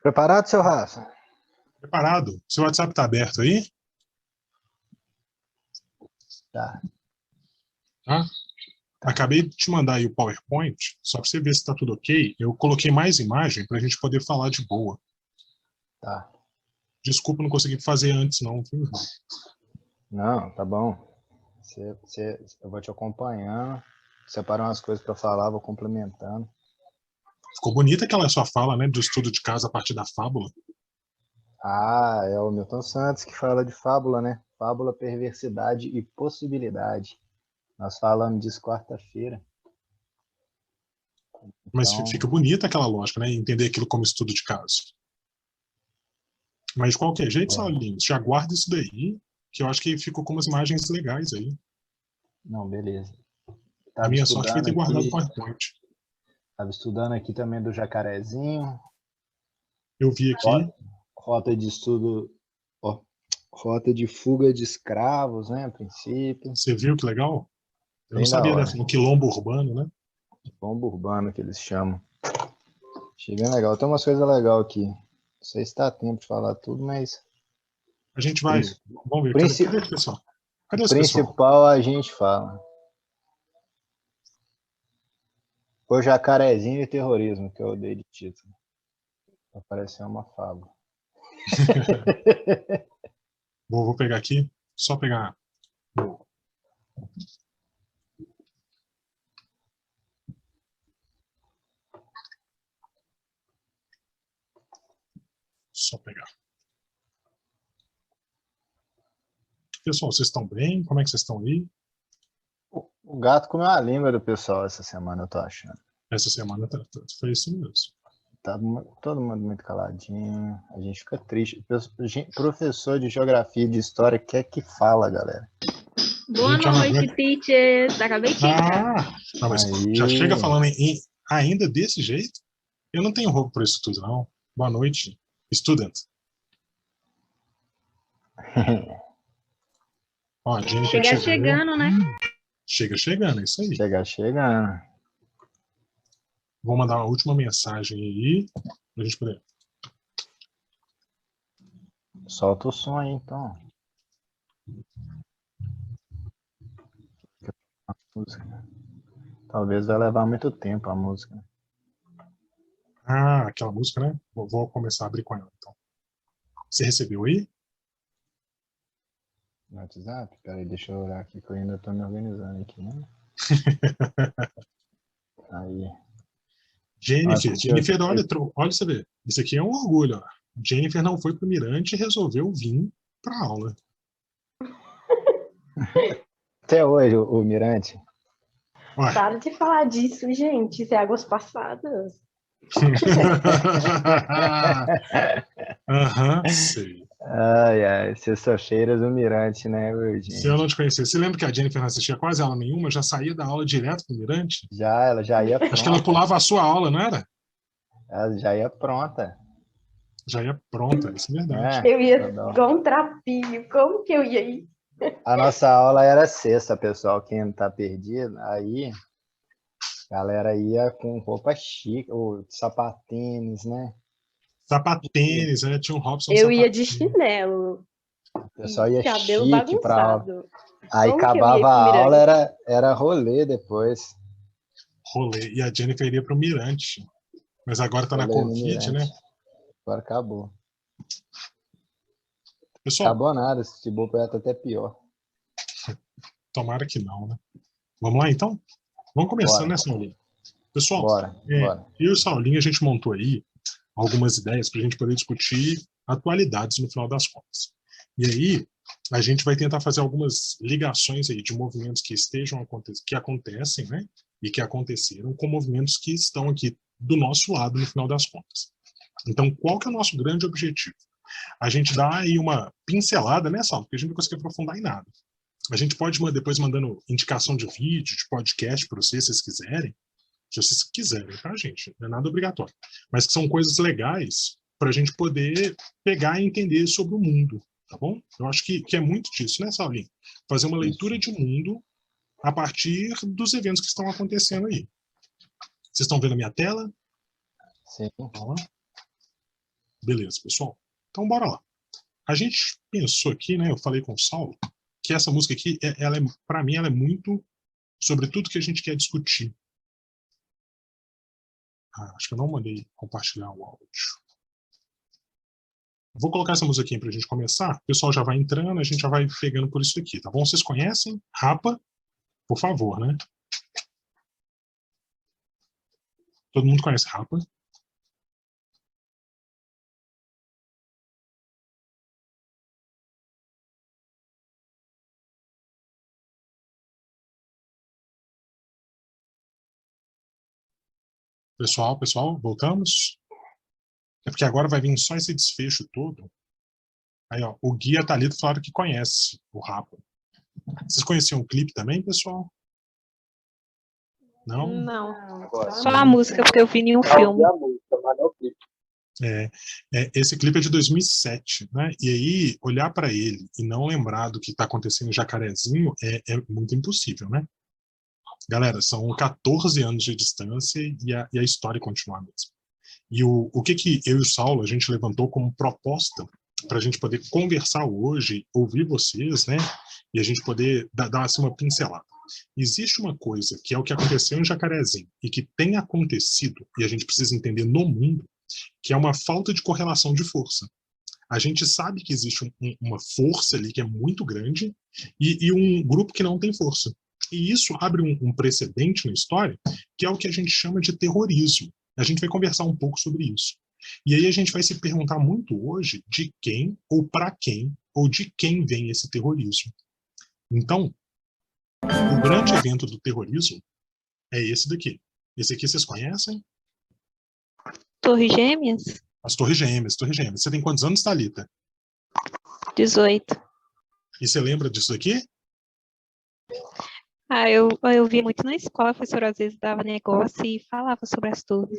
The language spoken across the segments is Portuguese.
Preparado, seu Rafa? Preparado? Seu WhatsApp está aberto aí? Tá. Tá? Acabei de te mandar aí o PowerPoint, só para você ver se está tudo ok. Eu coloquei mais imagem para a gente poder falar de boa. Tá. Desculpa, não consegui fazer antes, não. Viu? Não, tá bom. Eu vou te acompanhando. Separar umas coisas para falar, vou complementando. Ficou bonita aquela sua fala, né? Do estudo de casa a partir da fábula. Ah, é o Milton Santos que fala de fábula, né? Fábula, perversidade e possibilidade. Nós falamos disso quarta-feira. Mas Então, fica bonita aquela lógica, né? Entender aquilo como estudo de caso. Mas de qualquer jeito, Saulinho, já guarda isso daí, que eu acho que ficou com umas imagens legais aí. não, beleza. A minha sorte foi ter guardado o PowerPoint. Estava estudando aqui também do jacarezinho. Eu vi aqui. Rota de estudo, rota de fuga de escravos, né, a princípio. Você viu que legal? Eu Bem não sabia da hora. dessa, no quilombo urbano, né? Bomba urbano que eles chamam. Achei bem legal. Tem umas coisas legais aqui. Não sei se dá tempo de falar tudo, mas... A gente vai. Vamos ver. Cadê esse pessoal? Cadê esse pessoal? Principal a gente fala. O jacarezinho e terrorismo, que eu dei de título. Vai parecer uma fábula. Vou pegar aqui. Só pegar. Só pegar. Pessoal, vocês estão bem? Como é que vocês estão aí? O gato comeu a língua do pessoal essa semana, eu tô achando. Essa semana foi isso mesmo. Tá todo mundo muito caladinho. A gente fica triste. Professor de geografia e de história quer que fala, galera. Boa noite, teachers. Acabei de chegar. Não, mas já chega falando ainda desse jeito? Eu não tenho roupa para isso tudo, não. Boa noite, student. Ó, a Jennifer chegando, né? Chegando, é isso aí. Chegando. Vou mandar uma última mensagem aí, pra gente poder. Solta o som aí, então. A música. Talvez vai levar muito tempo a música. Ah, aquela música, né? Vou começar a abrir com ela, então. Você recebeu aí? No WhatsApp? Peraí, deixa eu olhar aqui que eu ainda tô me organizando aqui, né? Aí. Jennifer, olha, você vê. Isso aqui é um orgulho, ó. Jennifer não foi pro Mirante e resolveu vir pra aula. Até hoje, o Mirante. Ué. Para de falar disso, gente. Isso é águas passadas. Sei. Ai, sexta-feiras do Mirante, né, Virgínia? Se eu não te conhecer, você lembra que a Jennifer não assistia quase aula nenhuma, já saía da aula direto pro Mirante? Ela já ia pronta. Acho que ela pulava a sua aula, não era? Ela já ia pronta. Já ia pronta, isso é verdade. Eu ia igual um trapinho, como que eu ia ir? A nossa aula era sexta, pessoal, quem tá perdido, aí a galera ia com roupa chique, ou sapatênis, né? Sapatênis, né? Tinha um Robson. Eu ia de chinelo. O pessoal ia cabelo chique bagunçado. pra aula. Aí acabava a aula, era rolê depois. Rolê. E a Jennifer iria pro Mirante. Mas agora tá rolê na Covid, né? Agora acabou. Pessoal, acabou nada, esse bobear tá até pior. Tomara que não, né? Vamos lá, então? Vamos começando, né, Saulinho? Pessoal, bora. Eu e o Saulinho, a gente montou aí algumas ideias para a gente poder discutir atualidades no final das contas. E aí, a gente vai tentar fazer algumas ligações aí de movimentos que que acontecem, né? E que aconteceram com movimentos que estão aqui do nosso lado no final das contas. Então, qual que é o nosso grande objetivo? A gente dá aí uma pincelada, né, Saulo? Porque a gente não consegue aprofundar em nada. A gente pode depois mandando indicação de vídeo, de podcast para vocês, se vocês quiserem. Se vocês quiserem, tá, gente? Não é nada obrigatório. Mas que são coisas legais para a gente poder pegar e entender sobre o mundo, tá bom? Eu acho que é muito disso, né, Saulinho? Fazer uma leitura de mundo a partir dos eventos que estão acontecendo aí. Vocês estão vendo a minha tela? Sim. Ó. Beleza, pessoal? Então, bora lá. A gente pensou aqui, né? Eu falei com o Saulo, que essa música aqui, para mim, ela é muito sobre tudo que a gente quer discutir. Acho que eu não mandei compartilhar o áudio. Vou colocar essa música aqui para a gente começar. O pessoal já vai entrando, a gente já vai pegando por isso aqui, tá bom? Vocês conhecem? Rapa? Por favor, né? Todo mundo conhece Rapa? Pessoal, voltamos? É porque agora vai vir só esse desfecho todo. Aí, ó, o Gui e a Thalita falaram que conhece o Rapa. Vocês conheciam o clipe também, pessoal? Não? Não. Só a música, porque eu vi em um filme. Esse clipe é de 2007, né? E aí, olhar para ele e não lembrar do que está acontecendo em Jacarezinho é muito impossível, né? Galera, são 14 anos de distância e a história continua a mesma. E o que eu e o Saulo, a gente levantou como proposta para a gente poder conversar hoje, ouvir vocês, né? E a gente poder dar assim, uma pincelada. Existe uma coisa que é o que aconteceu em Jacarezinho e que tem acontecido, e a gente precisa entender no mundo, que é uma falta de correlação de força. A gente sabe que existe uma força ali que é muito grande e um grupo que não tem força. E isso abre um precedente na história, que é o que a gente chama de terrorismo. A gente vai conversar um pouco sobre isso. E aí a gente vai se perguntar muito hoje de quem, ou para quem, ou de quem vem esse terrorismo. Então, o grande evento do terrorismo é esse daqui. Esse aqui vocês conhecem? Torres Gêmeas? As Torres Gêmeas, Torres Gêmeas. Você tem quantos anos, Thalita? 18. E você lembra disso aqui? Eu vi muito na escola, a professora às vezes dava negócio e falava sobre as torres.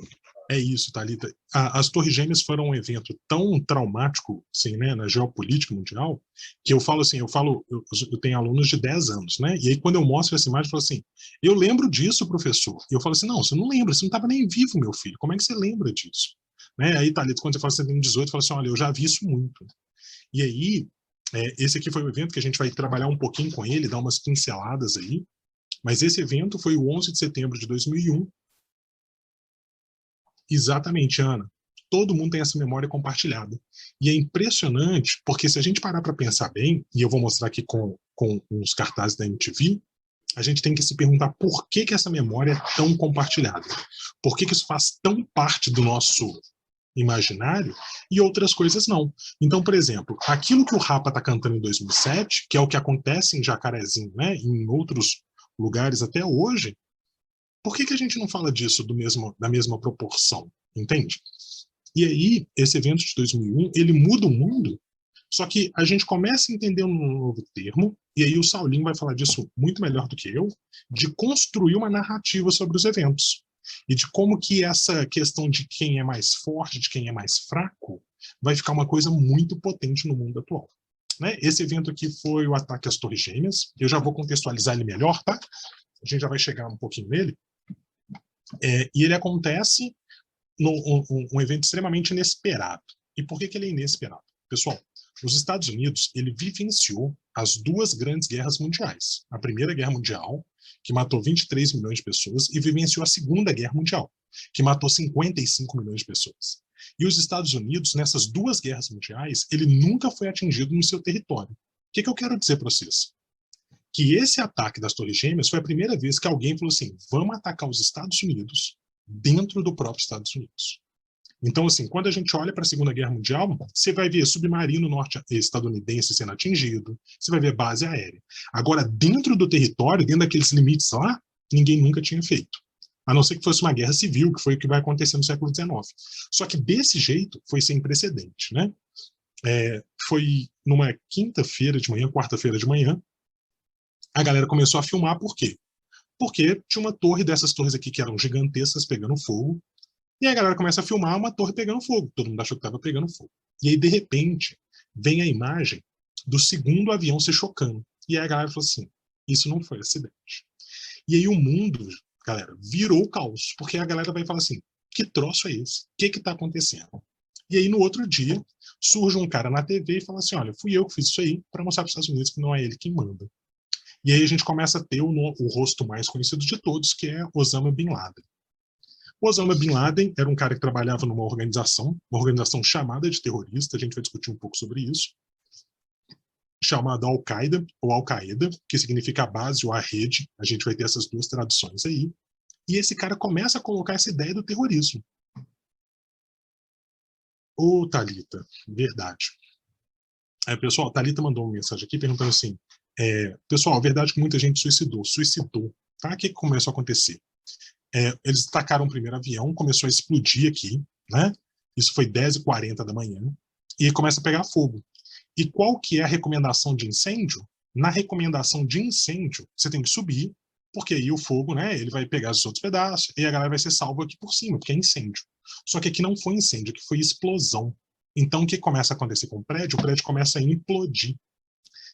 É isso, Thalita. As Torres Gêmeas foram um evento tão traumático, assim, né, na geopolítica mundial, que eu falo assim, eu tenho alunos de 10 anos, né? E aí quando eu mostro essa imagem, eu falo assim, eu lembro disso, professor. E eu falo assim, não, você não lembra, você não estava nem vivo, meu filho. Como é que você lembra disso? Né? Aí, Thalita, quando você fala que você tem 18, fala assim, olha, eu já vi isso muito. E aí, esse aqui foi o evento que a gente vai trabalhar um pouquinho com ele, dar umas pinceladas aí. Mas esse evento foi o 11 de setembro de 2001. Exatamente, Ana. Todo mundo tem essa memória compartilhada. E é impressionante, porque se a gente parar para pensar bem, e eu vou mostrar aqui com os cartazes da MTV, a gente tem que se perguntar por que essa memória é tão compartilhada. Por que isso faz tão parte do nosso imaginário e outras coisas não. Então, por exemplo, aquilo que o Rapa está cantando em 2007, que é o que acontece em Jacarezinho, né, e em outros lugares até hoje, por que a gente não fala disso da mesma proporção? Entende? E aí, esse evento de 2001, ele muda o mundo, só que a gente começa a entender um novo termo, e aí o Saulinho vai falar disso muito melhor do que eu, de construir uma narrativa sobre os eventos. E de como que essa questão de quem é mais forte, de quem é mais fraco, vai ficar uma coisa muito potente no mundo atual. Né? Esse evento aqui foi o ataque às Torres Gêmeas. Eu já vou contextualizar ele melhor, tá? A gente já vai chegar um pouquinho nele. E ele acontece num um evento extremamente inesperado. E por que ele é inesperado? Pessoal, os Estados Unidos, ele vivenciou as duas grandes guerras mundiais. A Primeira Guerra Mundial, que matou 23 milhões de pessoas, e vivenciou a Segunda Guerra Mundial, que matou 55 milhões de pessoas. E os Estados Unidos, nessas duas guerras mundiais, ele nunca foi atingido no seu território. O que eu quero dizer para vocês? Que esse ataque das Torres Gêmeas foi a primeira vez que alguém falou assim, vamos atacar os Estados Unidos dentro do próprio Estados Unidos. Então, assim, quando a gente olha para a Segunda Guerra Mundial, você vai ver submarino norte-estadunidense sendo atingido, você vai ver base aérea. Agora, dentro do território, dentro daqueles limites lá, ninguém nunca tinha feito. A não ser que fosse uma guerra civil, que foi o que vai acontecer no século XIX. Só que desse jeito foi sem precedente, né? Foi numa quinta-feira de manhã, quarta-feira de manhã, a galera começou a filmar. Por quê? Porque tinha uma torre dessas torres aqui que eram gigantescas pegando fogo, e aí a galera começa a filmar uma torre pegando fogo. Todo mundo achou que estava pegando fogo. E aí, de repente, vem a imagem do segundo avião se chocando. E aí a galera falou assim, isso não foi acidente. E aí o mundo, galera, virou caos. Porque a galera vai falar assim, que troço é esse? O que está acontecendo? E aí, no outro dia, surge um cara na TV e fala assim, olha, fui eu que fiz isso aí para mostrar para os Estados Unidos que não é ele quem manda. E aí a gente começa a ter o rosto mais conhecido de todos, que é Osama Bin Laden. Osama Bin Laden era um cara que trabalhava numa organização chamada de terrorista, a gente vai discutir um pouco sobre isso, chamada Al-Qaeda, ou Al-Qaeda, que significa a base ou a rede, a gente vai ter essas duas traduções aí, e esse cara começa a colocar essa ideia do terrorismo. Ô, Thalita, verdade. Pessoal, Thalita mandou uma mensagem aqui perguntando assim, pessoal, verdade que muita gente suicidou, tá? O que começou a acontecer? Eles atacaram o primeiro avião, começou a explodir aqui, né? Isso foi 10h40 da manhã, e começa a pegar fogo. E qual que é a recomendação de incêndio? Na recomendação de incêndio, você tem que subir, porque aí o fogo, né, ele vai pegar os outros pedaços, e a galera vai ser salva aqui por cima, porque é incêndio. Só que aqui não foi incêndio, aqui foi explosão. Então o que começa a acontecer com o prédio começa a implodir.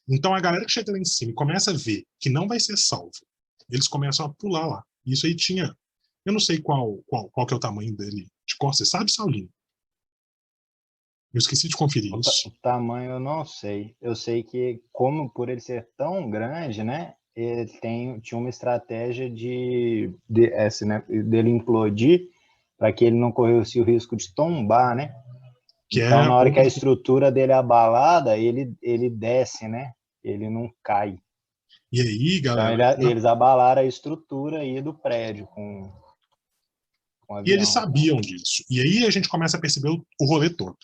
Então a galera que chega lá em cima e começa a ver que não vai ser salvo, eles começam a pular lá. Isso aí tinha, eu não sei qual que é o tamanho dele de cor, você sabe, Saulinho? Eu esqueci de conferir isso. O tamanho eu não sei. Eu sei que, como por ele ser tão grande, né, ele tinha uma estratégia dele implodir para que ele não corresse o risco de tombar, né? Então, na hora que a estrutura dele é abalada, ele desce, né? Ele não cai. E aí, galera... Então, eles abalaram a estrutura aí do prédio com o avião. E eles sabiam disso. E aí a gente começa a perceber o rolê todo.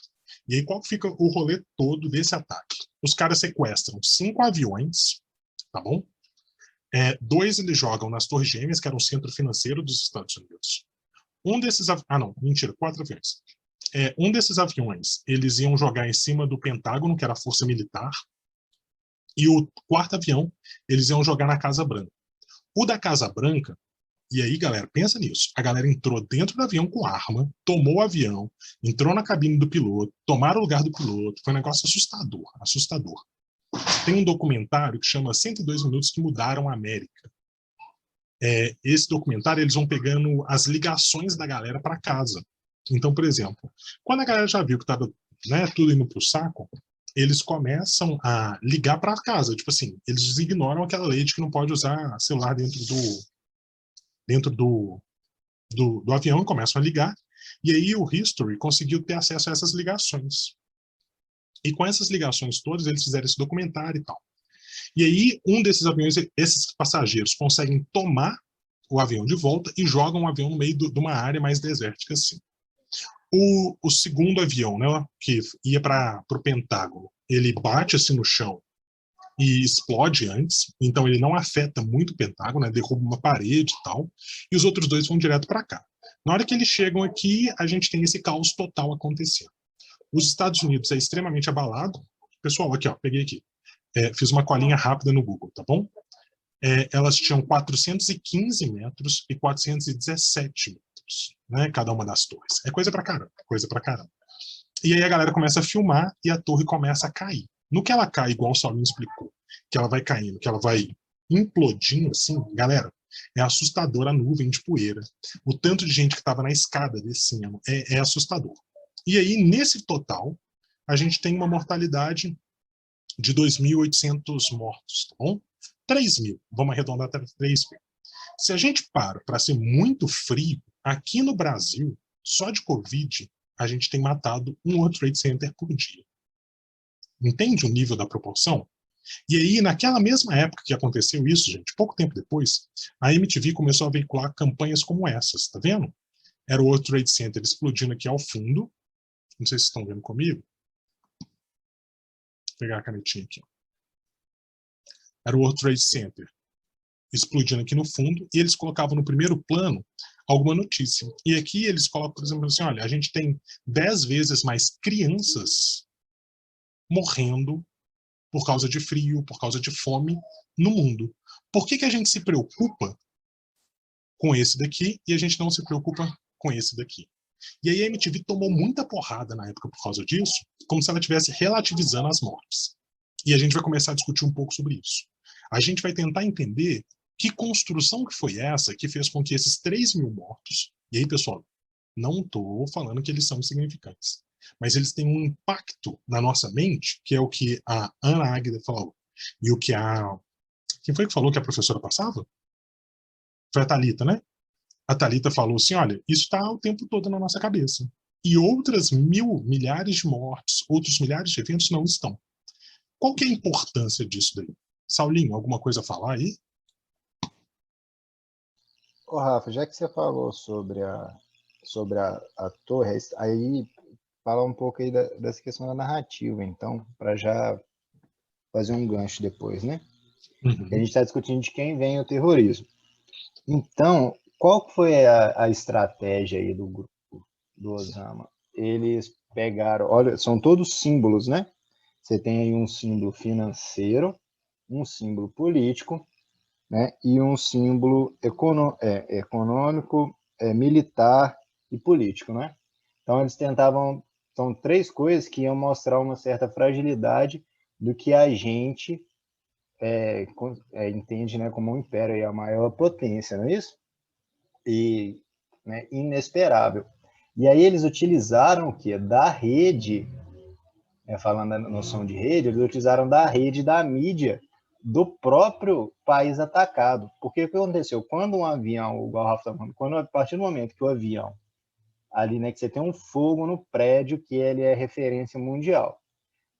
E aí, qual que fica o rolê todo desse ataque? Os caras sequestram 5 aviões, tá bom? 2 eles jogam nas Torres Gêmeas, que era um centro financeiro dos Estados Unidos. 4 aviões. Um desses aviões, eles iam jogar em cima do Pentágono, que era a força militar, e o 4º avião, eles iam jogar na Casa Branca. O da Casa Branca, e aí, galera, pensa nisso. A galera entrou dentro do avião com arma, tomou o avião, entrou na cabine do piloto, tomaram o lugar do piloto. Foi um negócio assustador. Tem um documentário que chama 102 Minutos que Mudaram a América. Esse documentário, eles vão pegando as ligações da galera para casa. Então, por exemplo, quando a galera já viu que estava, né, tudo indo para o saco, eles começam a ligar para casa. Tipo assim, eles ignoram aquela lei de que não pode usar celular dentro do avião e começam a ligar, e aí o History conseguiu ter acesso a essas ligações. E com essas ligações todas, eles fizeram esse documentário e tal. E aí, um desses aviões, esses passageiros conseguem tomar o avião de volta e jogam o avião no meio de uma área mais desértica assim. O segundo avião, né, que ia para o Pentágono, ele bate assim no chão e explode antes, então ele não afeta muito o Pentágono, né, derruba uma parede e tal, e os outros 2 vão direto para cá. Na hora que eles chegam aqui, a gente tem esse caos total acontecendo. Os Estados Unidos é extremamente abalado. Pessoal, aqui, ó, peguei aqui. Fiz uma colinha rápida no Google, tá bom? Elas tinham 415 metros e 417 metros, né, cada uma das torres. É coisa pra caramba. E aí a galera começa a filmar e a torre começa a cair. No que ela cai, igual o Saulinho explicou, que ela vai caindo, que ela vai implodindo assim, galera, é assustador a nuvem de poeira. O tanto de gente que estava na escada descendo é assustador. E aí, nesse total, a gente tem uma mortalidade de 2.800 mortos, tá bom? 3.000, vamos arredondar até 3.000. Se a gente para ser muito frio, aqui no Brasil, só de Covid, a gente tem matado um World Trade Center por dia. Entende o nível da proporção? E aí, naquela mesma época que aconteceu isso, gente, pouco tempo depois, a MTV começou a veicular campanhas como essas, tá vendo? Era o World Trade Center explodindo aqui ao fundo. Não sei se estão vendo comigo. Vou pegar a canetinha aqui. Era o World Trade Center explodindo aqui no fundo, e eles colocavam no primeiro plano alguma notícia. E aqui eles colocam, por exemplo, assim, olha, a gente tem 10 vezes mais crianças morrendo por causa de frio, por causa de fome no mundo. Por que a gente se preocupa com esse daqui e a gente não se preocupa com esse daqui? E aí a MTV tomou muita porrada na época por causa disso, como se ela estivesse relativizando as mortes. E a gente vai começar a discutir um pouco sobre isso. A gente vai tentar entender que construção que foi essa que fez com que esses 3.000 mortos, e aí, pessoal, não estou falando que eles são insignificantes, mas eles têm um impacto na nossa mente, que é o que a Ana Águida falou. E o que a... Quem foi que falou que a professora passava? Foi a Thalita, né? A Thalita falou assim, olha, isso está o tempo todo na nossa cabeça. E outras milhares de mortes, outros milhares de eventos não estão. Qual que é a importância disso daí? Saulinho, alguma coisa a falar aí? Ô, Rafa, já que você falou sobre a torre, aí fala um pouco aí dessa questão da narrativa, então, para já fazer um gancho depois, né? A gente está discutindo de quem vem o terrorismo. Então, qual foi a estratégia aí do grupo do Osama? Eles pegaram, olha, são todos símbolos, né? Você tem aí um símbolo financeiro, um símbolo político, né? E um símbolo econômico, militar e político, né? Então eles tentavam, são três coisas que iam mostrar uma certa fragilidade do que a gente entende, né, como um império e a maior potência, não é isso? E, né, inesperável. E aí eles utilizaram o que? Da rede, falando da noção de rede, eles utilizaram da rede da mídia do próprio país atacado. Porque o que aconteceu? Quando um avião, igual o Rafa está falando, a partir do momento que o avião, ali, né, que você tem um fogo no prédio, que ele é referência mundial.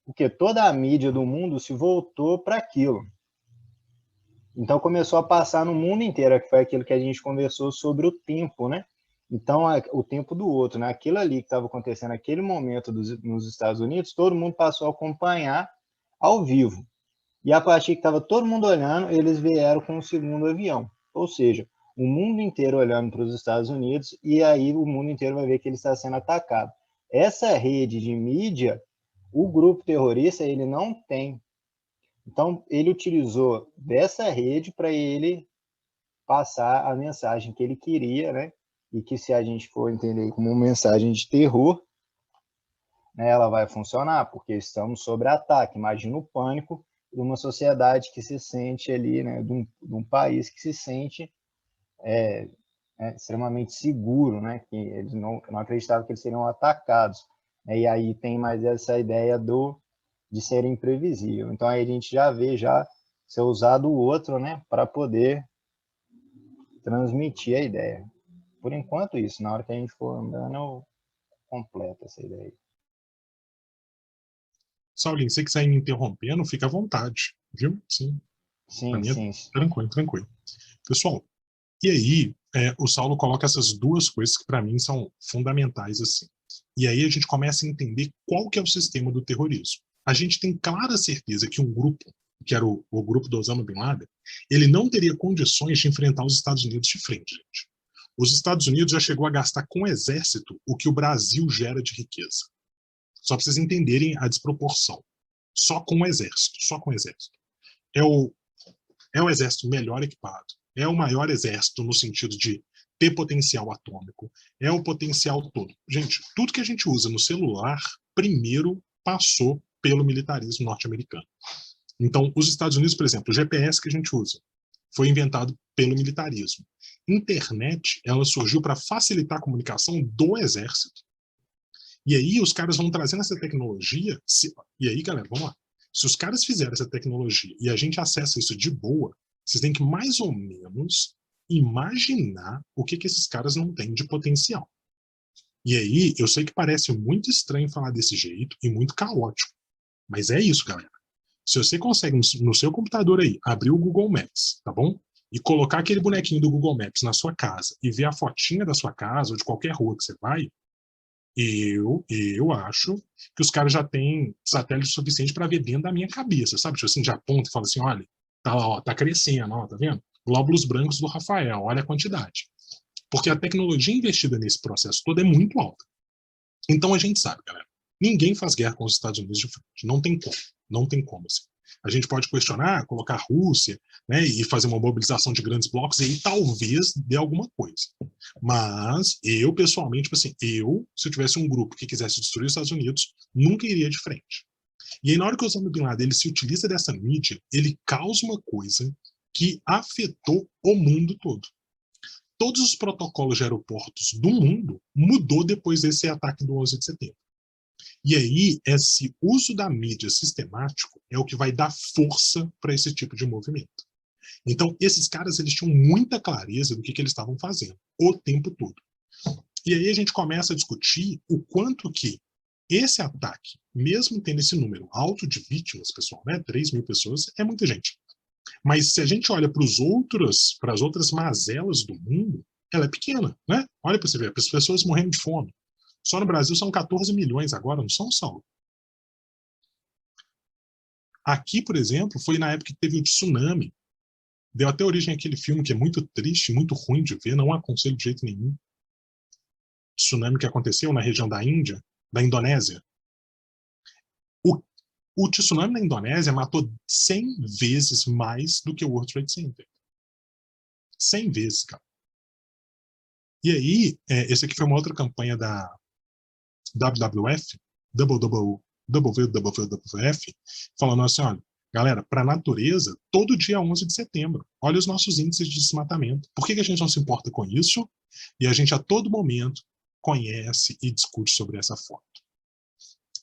Porque toda a mídia do mundo se voltou para aquilo. Então começou a passar no mundo inteiro, que foi aquilo que a gente conversou sobre o tempo, né? Então, o tempo do outro, né? Aquilo ali que estava acontecendo naquele momento nos Estados Unidos, todo mundo passou a acompanhar ao vivo. E a partir que estava todo mundo olhando, eles vieram com o segundo avião. Ou seja, o mundo inteiro olhando para os Estados Unidos, e aí o mundo inteiro vai ver que ele está sendo atacado. Essa rede de mídia, o grupo terrorista, ele não tem. Então, ele utilizou dessa rede para ele passar a mensagem que ele queria, né? E que, se a gente for entender como uma mensagem de terror, né, ela vai funcionar, porque estamos sob ataque. Imagina o pânico de uma sociedade que se sente ali, né, de um país que se sente extremamente seguro, né? Que eles não acreditavam que eles seriam atacados. E aí tem mais essa ideia de ser imprevisível. Então aí a gente já vê ser usado o outro, né, para poder transmitir a ideia. Por enquanto isso, na hora que a gente for andando, eu completo essa ideia. Saulinho, se você quiser ir me interrompendo, fica à vontade, viu? Sim. Sim. Tranquilo, tranquilo. Pessoal, e aí o Saulo coloca essas duas coisas que para mim são fundamentais assim. E aí a gente começa a entender qual que é o sistema do terrorismo. A gente tem clara certeza que um grupo, que era o grupo do Osama Bin Laden, ele não teria condições de enfrentar os Estados Unidos de frente, gente. Os Estados Unidos já chegou a gastar com o exército o que o Brasil gera de riqueza. Só para vocês entenderem a desproporção. Só com o exército, só com o exército. É o exército melhor equipado, é o maior exército no sentido de ter potencial atômico, é o potencial todo. Gente, tudo que a gente usa no celular, primeiro passou pelo militarismo norte-americano. Então, os Estados Unidos, por exemplo, o GPS que a gente usa, foi inventado pelo militarismo. Internet, ela surgiu para facilitar a comunicação do exército. E aí os caras vão trazendo essa tecnologia, e aí, galera, vamos lá. Se os caras fizeram essa tecnologia e a gente acessa isso de boa, vocês têm que mais ou menos imaginar o que esses caras não têm de potencial. E aí, eu sei que parece muito estranho falar desse jeito e muito caótico, mas é isso, galera. Se você consegue no seu computador aí abrir o Google Maps, tá bom? E colocar aquele bonequinho do Google Maps na sua casa e ver a fotinha da sua casa ou de qualquer rua que você vai, eu acho que os caras já têm satélite suficiente para ver dentro da minha cabeça, sabe? Tipo assim, já aponta e fala assim, olha, tá lá, ó, tá crescendo, ó, tá vendo? Glóbulos brancos do Rafael, olha a quantidade. Porque a tecnologia investida nesse processo todo é muito alta. Então a gente sabe, galera, ninguém faz guerra com os Estados Unidos de frente, não tem como, não tem como, assim. A gente pode questionar, colocar a Rússia, né, e fazer uma mobilização de grandes blocos, e aí talvez dê alguma coisa. Mas eu, pessoalmente, tipo assim, se eu tivesse um grupo que quisesse destruir os Estados Unidos, nunca iria de frente. E aí, na hora que o Osama Bin Laden ele se utiliza dessa mídia, ele causa uma coisa que afetou o mundo todo. Todos os protocolos de aeroportos do mundo mudou depois desse ataque do 11 de setembro. E aí, esse uso da mídia sistemático é o que vai dar força para esse tipo de movimento. Então, esses caras, eles tinham muita clareza do que eles estavam fazendo, o tempo todo. E aí a gente começa a discutir o quanto que esse ataque, mesmo tendo esse número alto de vítimas, pessoal, né, 3.000 pessoas, é muita gente. Mas se a gente olha para as outras mazelas do mundo, ela é pequena, né? Olha para você ver, as pessoas morrendo de fome. Só no Brasil são 14 milhões agora, não são, Saulo? Aqui, por exemplo, foi na época que teve o tsunami. Deu até origem àquele filme que é muito triste, muito ruim de ver, não aconselho de jeito nenhum. Tsunami que aconteceu na região da Índia, da Indonésia. O tsunami na Indonésia matou 100 vezes mais do que o World Trade Center. 100 vezes, cara. E aí, esse aqui foi uma outra campanha da WWF, WWF, falando assim, olha, galera, para a natureza, todo dia 11 de setembro, olha os nossos índices de desmatamento. Por que a gente não se importa com isso? E a gente, a todo momento, conhece e discute sobre essa foto.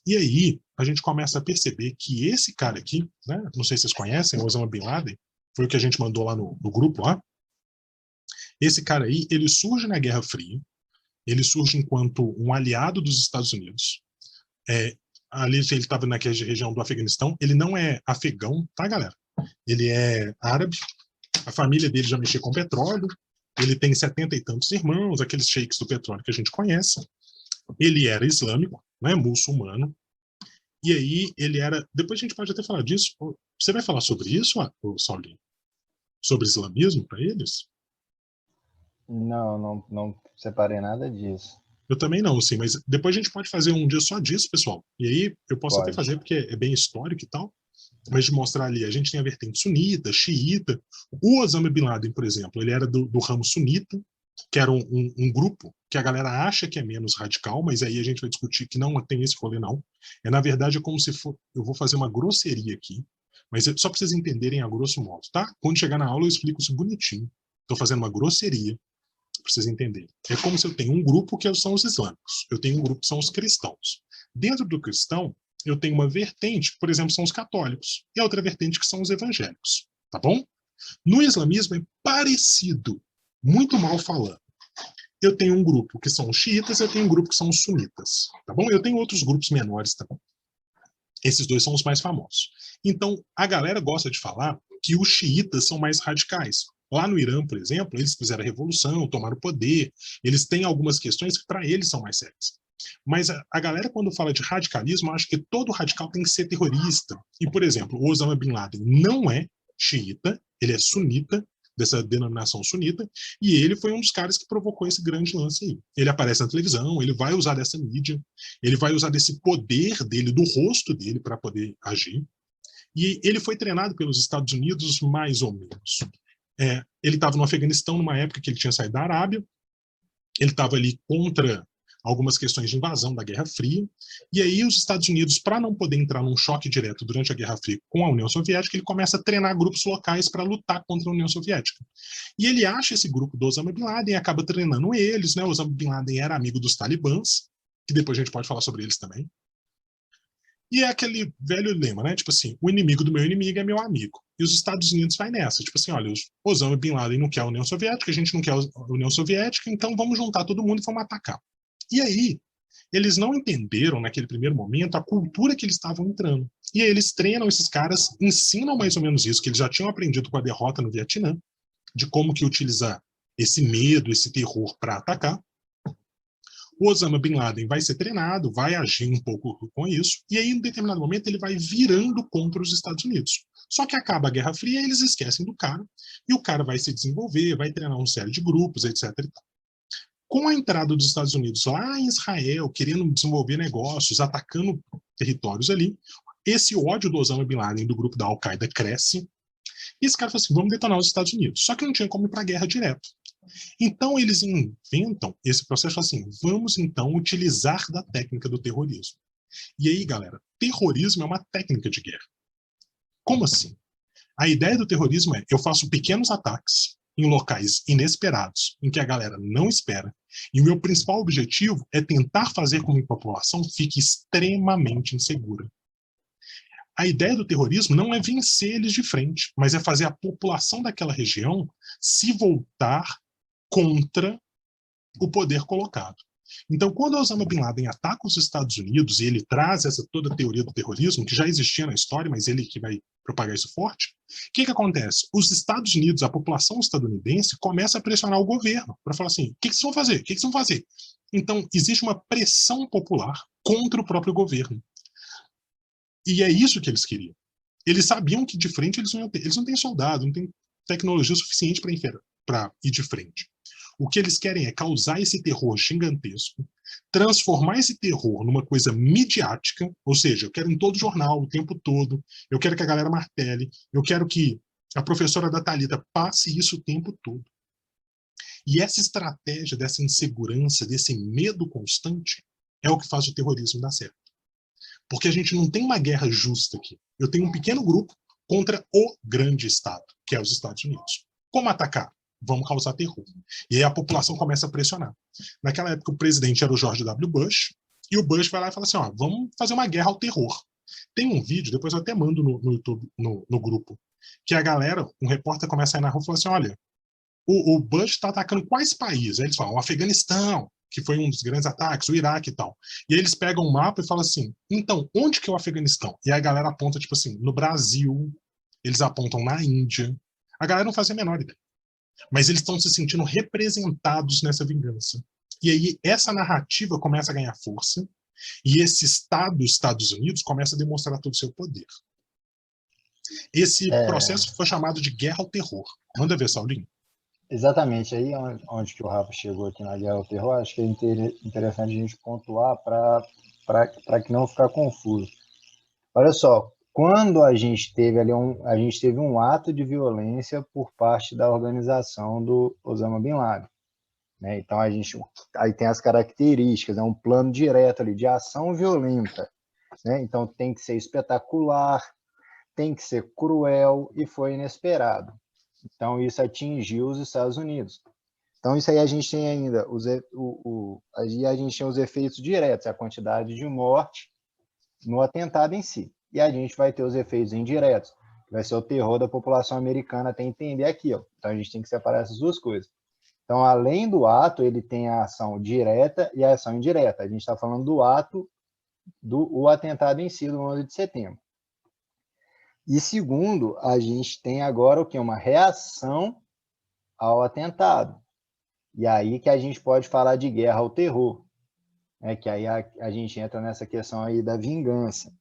E aí, a gente começa a perceber que esse cara aqui, né, não sei se vocês conhecem, o Osama Bin Laden, foi o que a gente mandou lá no grupo lá. Esse cara aí, ele surge na Guerra Fria, ele surge enquanto um aliado dos Estados Unidos. Ali ele estava naquela região do Afeganistão. Ele não é afegão, tá, galera? Ele é árabe. A família dele já mexia com petróleo. Ele tem 70 e tantos irmãos, aqueles sheiks do petróleo que a gente conhece. Ele era islâmico, né, muçulmano. E aí ele era... Depois a gente pode até falar disso. Você vai falar sobre isso, Saulinho? Sobre islamismo para eles? Não separei nada disso. Eu também não, sim, mas depois a gente pode fazer um dia só disso, pessoal. E aí eu posso até fazer, porque é bem histórico e tal, mas de mostrar ali, a gente tem a vertente sunita, xiita. O Osama Bin Laden, por exemplo, ele era do ramo sunita, que era um grupo que a galera acha que é menos radical, mas aí a gente vai discutir que não tem esse rolê, não. Na verdade, é como se for... Eu vou fazer uma grosseria aqui, mas só para vocês entenderem a grosso modo, tá? Quando chegar na aula eu explico isso bonitinho. Estou fazendo uma grosseria, para vocês entenderem. É como se eu tenho um grupo que são os islâmicos, eu tenho um grupo que são os cristãos. Dentro do cristão, eu tenho uma vertente, por exemplo, são os católicos, e a outra vertente que são os evangélicos, tá bom? No islamismo é parecido, muito mal falando. Eu tenho um grupo que são os xiitas, eu tenho um grupo que são os sunitas, tá bom? Eu tenho outros grupos menores também. Esses dois são os mais famosos. Então, a galera gosta de falar que os xiitas são mais radicais. Lá no Irã, por exemplo, eles fizeram a revolução, tomaram o poder, eles têm algumas questões que para eles são mais sérias. Mas a galera, quando fala de radicalismo, acha que todo radical tem que ser terrorista. E, por exemplo, o Osama Bin Laden não é xiita, ele é sunita, dessa denominação sunita, e ele foi um dos caras que provocou esse grande lance aí. Ele aparece na televisão, ele vai usar dessa mídia, ele vai usar desse poder dele, do rosto dele, para poder agir. E ele foi treinado pelos Estados Unidos mais ou menos. Ele estava no Afeganistão numa época que ele tinha saído da Arábia, ele estava ali contra algumas questões de invasão da Guerra Fria, e aí os Estados Unidos, para não poder entrar num choque direto durante a Guerra Fria com a União Soviética, ele começa a treinar grupos locais para lutar contra a União Soviética. E ele acha esse grupo do Osama Bin Laden e acaba treinando eles, né? O Osama Bin Laden era amigo dos talibãs, que depois a gente pode falar sobre eles também. E é aquele velho lema, né? Tipo assim, o inimigo do meu inimigo é meu amigo. E os Estados Unidos vai nessa. Tipo assim, olha, o Osama Bin Laden não quer a União Soviética, a gente não quer a União Soviética, então vamos juntar todo mundo e vamos atacar. E aí, eles não entenderam, naquele primeiro momento, a cultura que eles estavam entrando. E aí eles treinam esses caras, ensinam mais ou menos isso, que eles já tinham aprendido com a derrota no Vietnã, de como que utilizar esse medo, esse terror para atacar. O Osama Bin Laden vai ser treinado, vai agir um pouco com isso, e aí, em determinado momento, ele vai virando contra os Estados Unidos. Só que acaba a Guerra Fria, eles esquecem do cara, e o cara vai se desenvolver, vai treinar uma série de grupos, etc. Com a entrada dos Estados Unidos lá em Israel, querendo desenvolver negócios, atacando territórios ali, esse ódio do Osama Bin Laden, do grupo da Al-Qaeda, cresce, e esse cara fala assim, vamos detonar os Estados Unidos. Só que não tinha como ir para a guerra direto. Então eles inventam esse processo assim, vamos então utilizar da técnica do terrorismo. E aí, galera, terrorismo é uma técnica de guerra. Como assim? A ideia do terrorismo é, eu faço pequenos ataques, em locais inesperados, em que a galera não espera. E o meu principal objetivo é tentar fazer com que a população fique extremamente insegura. A ideia do terrorismo não é vencer eles de frente, mas é fazer a população daquela região se voltar contra o poder colocado. Então, quando Osama Bin Laden ataca os Estados Unidos e ele traz essa toda a teoria do terrorismo, que já existia na história, mas ele que vai propagar isso forte, o que acontece? Os Estados Unidos, a população estadunidense, começa a pressionar o governo para falar assim, o que vocês vão fazer? O que vocês vão fazer? Então, existe uma pressão popular contra o próprio governo. E é isso que eles queriam. Eles sabiam que de frente eles não têm soldado, não têm tecnologia suficiente para ir de frente. O que eles querem é causar esse terror gigantesco, transformar esse terror numa coisa midiática, ou seja, eu quero em todo jornal, o tempo todo, eu quero que a galera martele, eu quero que a professora da Thalita passe isso o tempo todo. E essa estratégia dessa insegurança, desse medo constante, é o que faz o terrorismo dar certo. Porque a gente não tem uma guerra justa aqui. Eu tenho um pequeno grupo contra o grande Estado, que é os Estados Unidos. Como atacar? Vamos causar terror. E aí a população começa a pressionar. Naquela época o presidente era o George W. Bush, e o Bush vai lá e fala assim, ó, vamos fazer uma guerra ao terror. Tem um vídeo, depois eu até mando no YouTube, no grupo, que a galera, um repórter começa a ir na rua e fala assim, olha, o Bush está atacando quais países? Aí eles falam, o Afeganistão, que foi um dos grandes ataques, o Iraque e tal. E aí eles pegam um mapa e falam assim, então, onde que é o Afeganistão? E aí a galera aponta, tipo assim, no Brasil, eles apontam na Índia. A galera não faz a menor ideia. Mas eles estão se sentindo representados nessa vingança. E aí essa narrativa começa a ganhar força, e esse Estado, os Estados Unidos, começa a demonstrar todo o seu poder. Esse processo foi chamado de Guerra ao Terror. Manda ver, Saulinho. Exatamente, aí onde que o Rafa chegou aqui na Guerra ao Terror, acho que é interessante a gente pontuar para que não ficar confuso. Olha só, quando a gente teve ali a gente teve um ato de violência por parte da organização do Osama Bin Laden, né? Então aí tem as características, é um plano direto ali de ação violenta, né? Então tem que ser espetacular, tem que ser cruel e foi inesperado. Então isso atingiu os Estados Unidos. Então isso aí a gente tem ainda a gente tem os efeitos diretos, a quantidade de morte no atentado em si. E a gente vai ter os efeitos indiretos, que vai ser o terror da população americana até entender aquilo. Então a gente tem que separar essas duas coisas. Então, além do ato, ele tem a ação direta e a ação indireta. A gente está falando do ato, o atentado em si, do 11 de setembro. E segundo, a gente tem agora o que? Uma reação ao atentado. E aí que a gente pode falar de guerra ao terror, né? Que aí a gente entra nessa questão aí da vingança.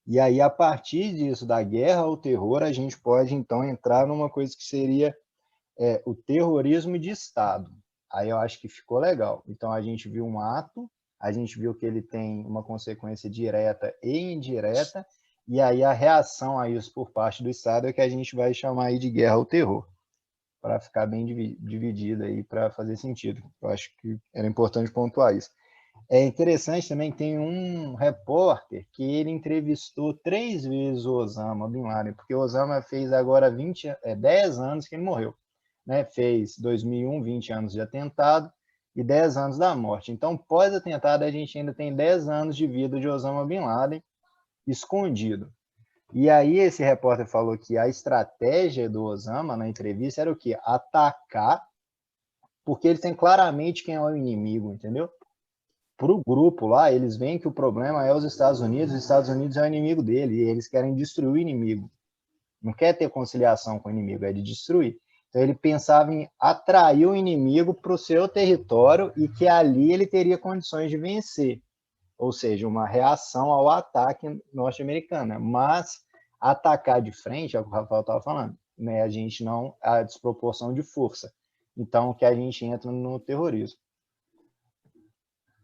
E aí, a partir disso, da guerra ao terror, a gente pode, então, entrar numa coisa que seria o terrorismo de Estado. Aí eu acho que ficou legal. Então, a gente viu um ato, a gente viu que ele tem uma consequência direta e indireta, e aí a reação a isso por parte do Estado é que a gente vai chamar aí de guerra ao terror, para ficar bem dividido aí, para fazer sentido. Eu acho que era importante pontuar isso. É interessante também que tem um repórter que ele entrevistou 3 vezes o Osama Bin Laden, porque o Osama fez agora 10 anos que ele morreu, né? Fez 2001, 20 anos de atentado e 10 anos da morte. Então, pós-atentado, a gente ainda tem 10 anos de vida de Osama Bin Laden escondido. E aí esse repórter falou que a estratégia do Osama na entrevista era o quê? Atacar, porque ele tem claramente quem é o inimigo, entendeu? Para o grupo lá, eles veem que o problema é os Estados Unidos é o inimigo dele, e eles querem destruir o inimigo. Não quer ter conciliação com o inimigo, é de destruir. Então ele pensava em atrair o inimigo para o seu território e que ali ele teria condições de vencer. Ou seja, uma reação ao ataque norte-americano. Mas atacar de frente, é o que o Rafael estava falando, né? A gente não, a desproporção de força. Então, que a gente entra no terrorismo.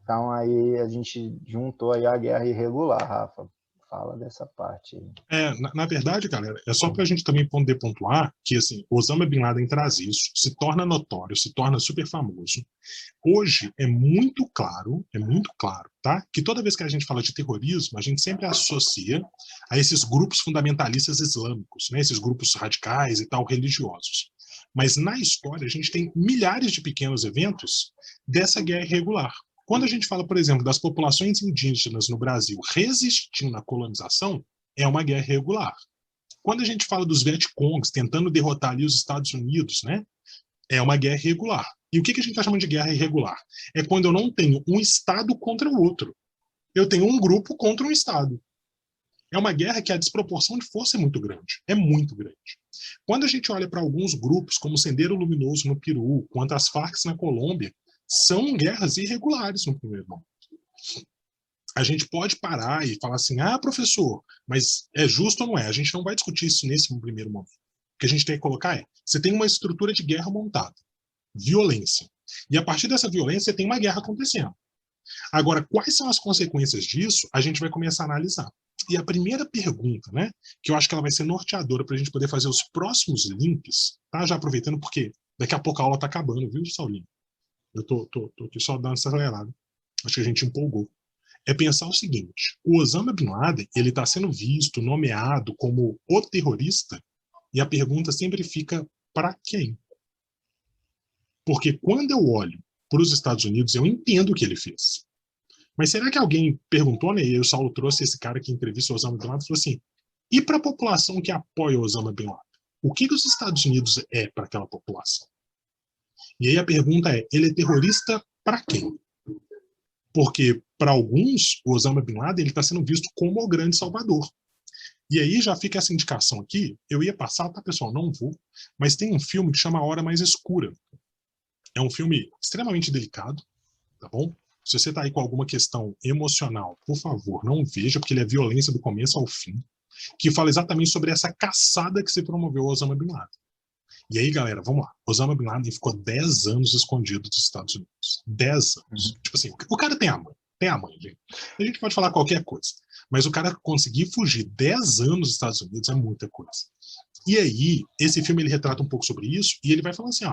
Então, aí a gente juntou aí a guerra irregular, Rafa. Fala dessa parte aí. Na verdade, galera, é só para a gente também poder pontuar que, assim, Osama Bin Laden traz isso, se torna notório, se torna super famoso. Hoje é muito claro, tá? Que toda vez que a gente fala de terrorismo, a gente sempre associa a esses grupos fundamentalistas islâmicos, né? Esses grupos radicais e tal, religiosos. Mas na história a gente tem milhares de pequenos eventos dessa guerra irregular. Quando a gente fala, por exemplo, das populações indígenas no Brasil resistindo à colonização, é uma guerra irregular. Quando a gente fala dos Vietcongs tentando derrotar ali os Estados Unidos, né, é uma guerra irregular. E o que a gente está chamando de guerra irregular? É quando eu não tenho um Estado contra o outro. Eu tenho um grupo contra um Estado. É uma guerra que a desproporção de força é muito grande. É muito grande. Quando a gente olha para alguns grupos, como o Sendero Luminoso no Peru, quanto as Farc na Colômbia, são guerras irregulares no primeiro momento. A gente pode parar e falar assim, professor, mas é justo ou não é? A gente não vai discutir isso nesse primeiro momento. O que a gente tem que colocar é, você tem uma estrutura de guerra montada, violência. E a partir dessa violência, tem uma guerra acontecendo. Agora, quais são as consequências disso? A gente vai começar a analisar. E a primeira pergunta, né, que eu acho que ela vai ser norteadora para a gente poder fazer os próximos links, tá? Já aproveitando, porque daqui a pouco a aula está acabando, viu, Saulinho? Eu tô aqui só dando essa acelerada. Acho que a gente empolgou. É pensar o seguinte, o Osama Bin Laden, ele está sendo visto, nomeado como o terrorista, e a pergunta sempre fica, para quem? Porque quando eu olho para os Estados Unidos, eu entendo o que ele fez. Mas será que alguém perguntou, né, e o Saulo trouxe esse cara que entrevista o Osama Bin Laden, e falou assim, e para a população que apoia o Osama Bin Laden? O que os Estados Unidos é para aquela população? E aí a pergunta é, ele é terrorista para quem? Porque, para alguns, o Osama Bin Laden está sendo visto como o grande salvador. E aí já fica essa indicação aqui, eu ia passar, tá, pessoal? Não vou, mas tem um filme que chama A Hora Mais Escura. É um filme extremamente delicado, tá bom? Se você está aí com alguma questão emocional, por favor, não veja, porque ele é violência do começo ao fim, que fala exatamente sobre essa caçada que se promoveu ao Osama Bin Laden. E aí, galera, vamos lá. Osama Bin Laden ficou 10 anos escondido dos Estados Unidos. 10 anos. Tipo assim, o cara tem a mãe. Tem a mãe, gente. A gente pode falar qualquer coisa. Mas o cara conseguir fugir 10 anos dos Estados Unidos é muita coisa. E aí, esse filme ele retrata um pouco sobre isso, e ele vai falar assim,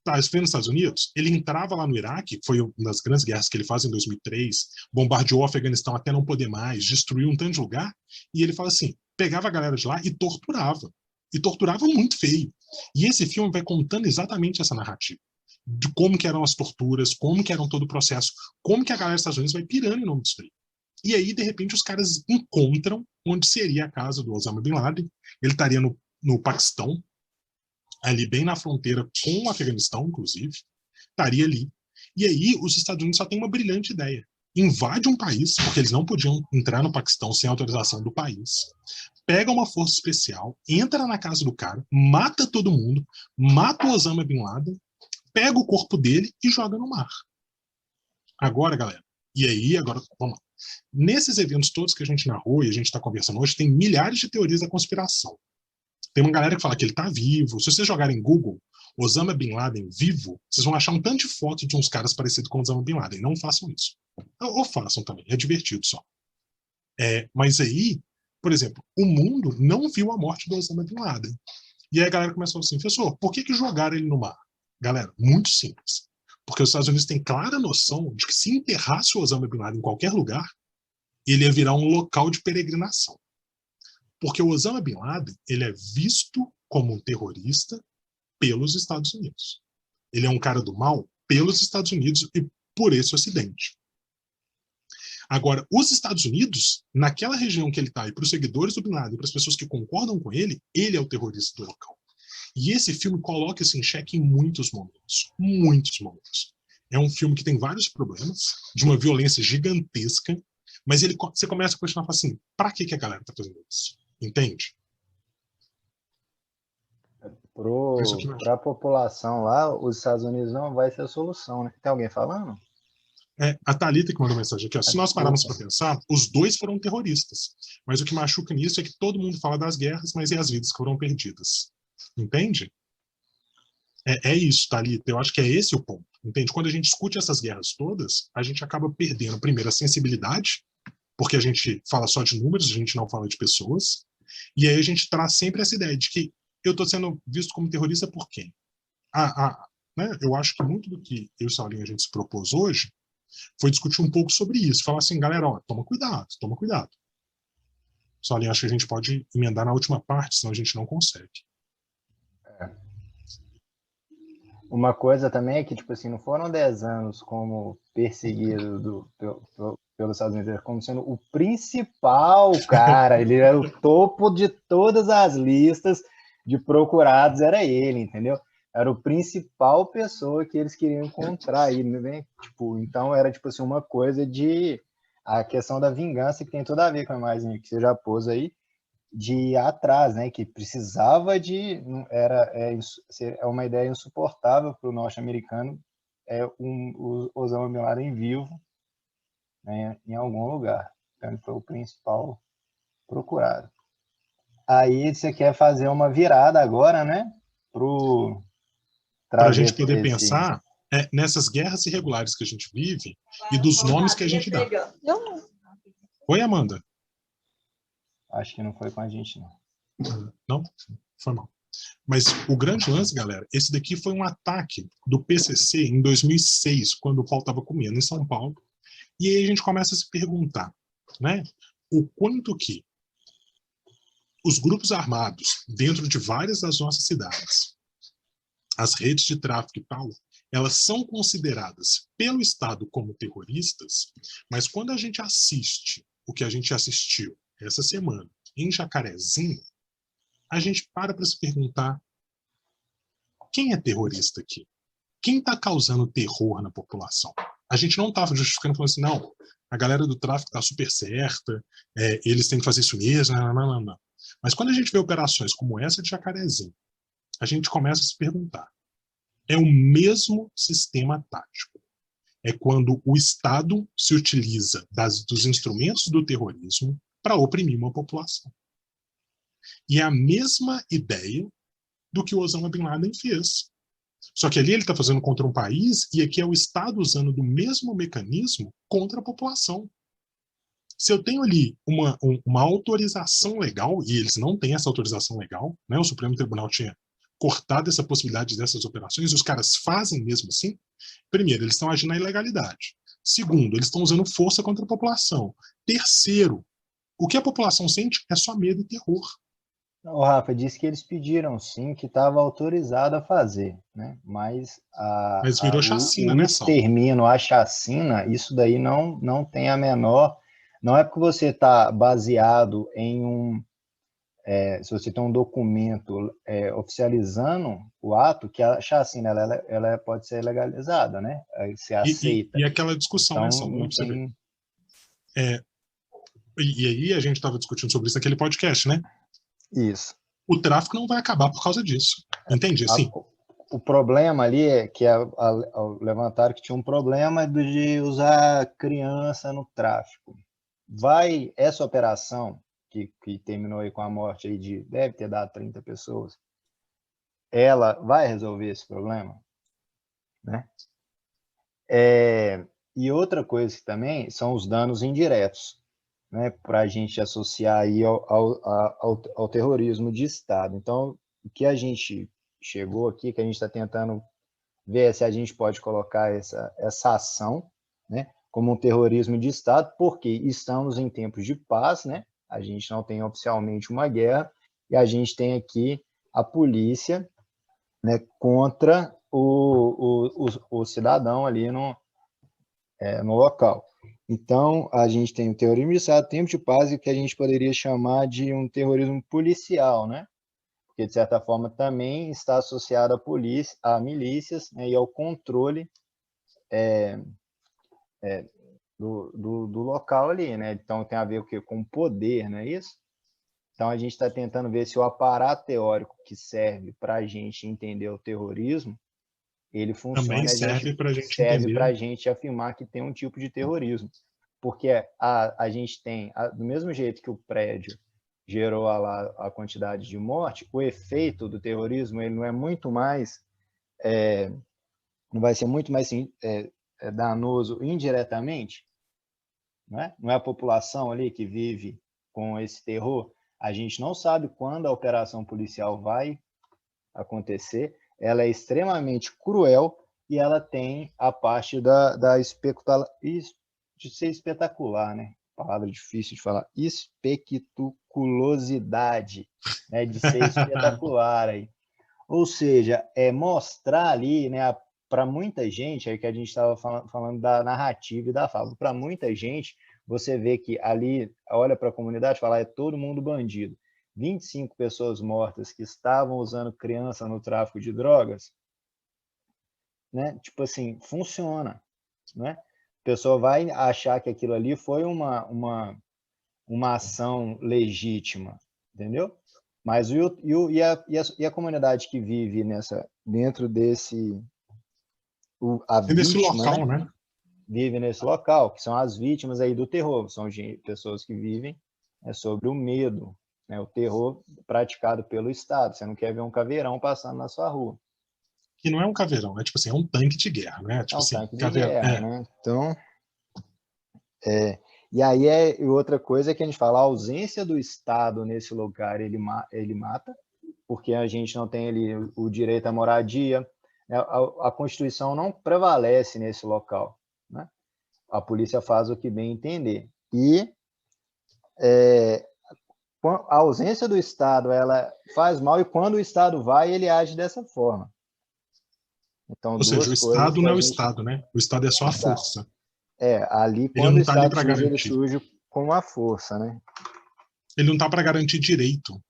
tá, isso foi nos Estados Unidos, ele entrava lá no Iraque, foi uma das grandes guerras que ele faz em 2003, bombardeou o Afeganistão até não poder mais, destruiu um tanto de lugar, e ele fala assim, pegava a galera de lá e torturava muito feio. E esse filme vai contando exatamente essa narrativa, de como que eram as torturas, como que era todo o processo, como que a galera dos Estados Unidos vai pirando em nome disso aí. E aí, de repente, os caras encontram onde seria a casa do Osama Bin Laden, ele estaria no Paquistão, ali bem na fronteira com o Afeganistão, inclusive, estaria ali. E aí os Estados Unidos só tem uma brilhante ideia. Invade um país, porque eles não podiam entrar no Paquistão sem autorização do país, pega uma força especial, entra na casa do cara, mata todo mundo, mata o Osama Bin Laden, pega o corpo dele e joga no mar. Agora, galera, e aí, agora, vamos lá. Nesses eventos todos que a gente narrou e a gente está conversando hoje, tem milhares de teorias da conspiração. Tem uma galera que fala que ele tá vivo. Se vocês jogarem Google, Osama Bin Laden vivo, vocês vão achar um tanto de foto de uns caras parecidos com Osama Bin Laden. Não façam isso. Ou façam também, é divertido só. Mas aí, por exemplo, o mundo não viu a morte do Osama Bin Laden. E aí a galera começou assim, professor, por que jogaram ele no mar? Galera, muito simples. Porque os Estados Unidos têm clara noção de que se enterrasse o Osama Bin Laden em qualquer lugar, ele ia virar um local de peregrinação. Porque o Osama Bin Laden, ele é visto como um terrorista pelos Estados Unidos. Ele é um cara do mal pelos Estados Unidos e por esse Ocidente. Agora, os Estados Unidos, naquela região que ele está, e para os seguidores do Bin Laden, para as pessoas que concordam com ele é o terrorista do local. E esse filme coloca isso em xeque em muitos momentos. Muitos momentos. É um filme que tem vários problemas, de uma violência gigantesca, mas você começa a questionar assim, para que a galera está fazendo isso? Entende? Para a população lá, os Estados Unidos não vai ser a solução, né? Tem alguém falando? A Thalita que mandou mensagem aqui. Se nós pararmos para pensar, os dois foram terroristas. Mas o que machuca nisso é que todo mundo fala das guerras, mas e as vidas que foram perdidas? Entende? É isso, Thalita. Eu acho que é esse o ponto. Entende? Quando a gente discute essas guerras todas, a gente acaba perdendo, primeiro, a sensibilidade, porque a gente fala só de números, a gente não fala de pessoas. E aí a gente traz sempre essa ideia de que eu estou sendo visto como terrorista por quem? Né? Eu acho que muito do que eu e o Saulinho a gente se propôs hoje foi discutir um pouco sobre isso. Falar assim, galera, toma cuidado, toma cuidado. Saulinho, acho que a gente pode emendar na última parte, senão a gente não consegue. uma coisa também é que, tipo assim, não foram 10 anos como perseguido pelos Estados Unidos, como sendo o principal cara, ele era o topo de todas as listas de procurados, era ele, entendeu? Era o principal pessoa que eles queriam encontrar aí, né? Tipo, então era tipo assim, uma coisa de a questão da vingança que tem tudo a ver com a imagem que você já pôs aí, de ir atrás, né? Que precisava de é uma ideia insuportável para o norte-americano o Osama Bin Laden vivo, né, em algum lugar. Então ele foi o principal procurado. Aí você quer fazer uma virada agora, né? Para a gente Trazer poder esse. pensar nessas guerras irregulares que a gente vive e dos nomes que a gente dá. Oi, Amanda? Acho que não foi com a gente, não. Não? Foi mal. Mas o grande lance, galera, esse daqui foi um ataque do PCC em 2006, quando o pau estava comendo em São Paulo. E aí a gente começa a se perguntar, né? O quanto que os grupos armados, dentro de várias das nossas cidades, as redes de tráfico e tal, elas são consideradas pelo Estado como terroristas, mas quando a gente assiste o que a gente assistiu essa semana em Jacarezinho, a gente para se perguntar quem é terrorista aqui? Quem está causando terror na população? A gente não estava justificando, falando assim, não, a galera do tráfico está super certa, eles têm que fazer isso mesmo, não. Mas quando a gente vê operações como essa de Jacarezinho, a gente começa a se perguntar, é o mesmo sistema tático. É quando o Estado se utiliza dos instrumentos do terrorismo para oprimir uma população. E é a mesma ideia do que o Osama Bin Laden fez. Só que ali ele está fazendo contra um país e aqui é o Estado usando do mesmo mecanismo contra a população. Se eu tenho ali uma autorização legal, e eles não têm essa autorização legal, né? O Supremo Tribunal tinha cortado essa possibilidade dessas operações, e os caras fazem mesmo assim. Primeiro, eles estão agindo na ilegalidade. Segundo, eles estão usando força contra a população. Terceiro, o que a população sente é só medo e terror. O Rafa disse que eles pediram sim, que estava autorizado a fazer, né? Mas virou chacina, né, Sal? extermínio, a chacina, isso daí não tem a menor. Não é porque você está baseado em se você tem um documento oficializando o ato, que a chacina ela pode ser legalizada, né? Aí você aceita. E aquela discussão, então, né, Sal? Não tem... E aí a gente estava discutindo sobre isso naquele podcast, né? Isso. O tráfico não vai acabar por causa disso. Entende? Assim, o problema ali é que levantaram que tinha um problema de usar criança no tráfico. Essa operação que terminou aí com a morte aí deve ter dado 30 pessoas, ela vai resolver esse problema, né? E outra coisa que também são os danos indiretos, né? Para a gente associar aí ao terrorismo de Estado. Então, o que a gente chegou aqui, que a gente está tentando ver se a gente pode colocar essa ação, né, como um terrorismo de Estado, porque estamos em tempos de paz, né? A gente não tem oficialmente uma guerra, e a gente tem aqui a polícia, né, contra o cidadão ali no local. Então, a gente tem o terrorismo de Estado, tempo de paz, e o que a gente poderia chamar de um terrorismo policial, né? Porque, de certa forma, também está associado à polícia, a milícias, né, e ao controle do local ali, né? Então, tem a ver com poder, não é isso? Então, a gente está tentando ver se o aparato teórico que serve para a gente entender o terrorismo, ele funciona, também serve para a gente entender. Para a gente afirmar que tem um tipo de terrorismo. Porque a gente tem, do mesmo jeito que o prédio gerou a quantidade de morte, o efeito do terrorismo ele não é muito mais, não vai ser muito mais danoso indiretamente, não é a população ali que vive com esse terror. A gente não sabe quando a operação policial vai acontecer, ela é extremamente cruel e ela tem a parte da de ser espetacular, né? Palavra difícil de falar, espectaculosidade, né? De ser espetacular aí. Ou seja, é mostrar ali, né, para muita gente, aí que a gente estava falando da narrativa e da fala, para muita gente, você vê que ali, olha para a comunidade e fala, é todo mundo bandido. 25 pessoas mortas que estavam usando criança no tráfico de drogas, né? Tipo assim, funciona, né? A pessoa vai achar que aquilo ali foi uma ação legítima, entendeu? Mas e a comunidade que vive dentro desse, a Desse vítima, local, né? né? Vive nesse local, que são as vítimas aí do terror, são pessoas que vivem sobre o medo, né? O terror praticado pelo Estado. Você não quer ver um caveirão passando na sua rua. Que não é um caveirão, é tipo assim, é um tanque de guerra, né? É Tipo um assim, tanque de caveirão. guerra, né? Então, e aí outra coisa é que a gente fala, a ausência do Estado nesse lugar, ele mata, porque a gente não tem ali o direito à moradia, né? A Constituição não prevalece nesse local, né? A polícia faz o que bem entender. E a ausência do Estado, ela faz mal, e quando o Estado vai, ele age dessa forma. Então, Ou seja, o duas coisas Estado que não a é o gente... Estado, né? O Estado é só a força. ali, Ele quando não o está ali Estado para surge, ele garantir. surge com a força, né? Ele não está para garantir direito.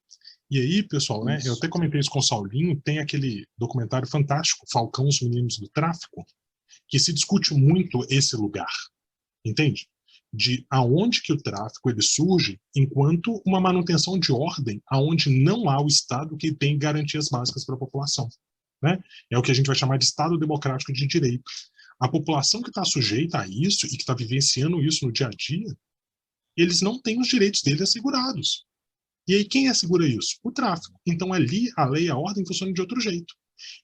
E aí, pessoal, né? Eu Isso. até comentei isso com o Saulinho, tem aquele documentário fantástico, Falcão, os Meninos do Tráfico, que se discute muito esse lugar, entende? De aonde que o tráfico ele surge enquanto uma manutenção de ordem aonde não há o Estado que tem garantias básicas para a população, né? É o que a gente vai chamar de Estado democrático de direito. A população que está sujeita a isso e que está vivenciando isso no dia a dia, eles não têm os direitos deles assegurados. E aí quem assegura isso? O tráfico. Então ali a lei e a ordem funcionam de outro jeito.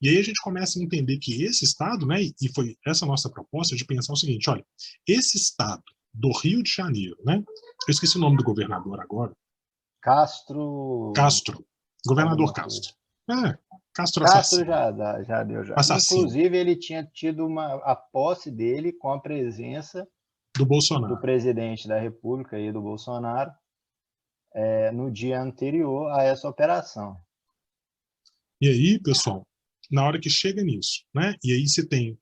E aí a gente começa a entender que esse Estado, né, e foi essa nossa proposta de pensar o seguinte, olha, esse Estado do Rio de Janeiro, né, eu esqueci o nome do governador agora. Castro, Governador Castro. Castro Castro assassino. já deu já. Assassino. Inclusive, ele tinha tido a posse dele com a presença do Bolsonaro. do presidente da República e do Bolsonaro no dia anterior a essa operação. E aí, pessoal, na hora que chega nisso, né? E aí você tem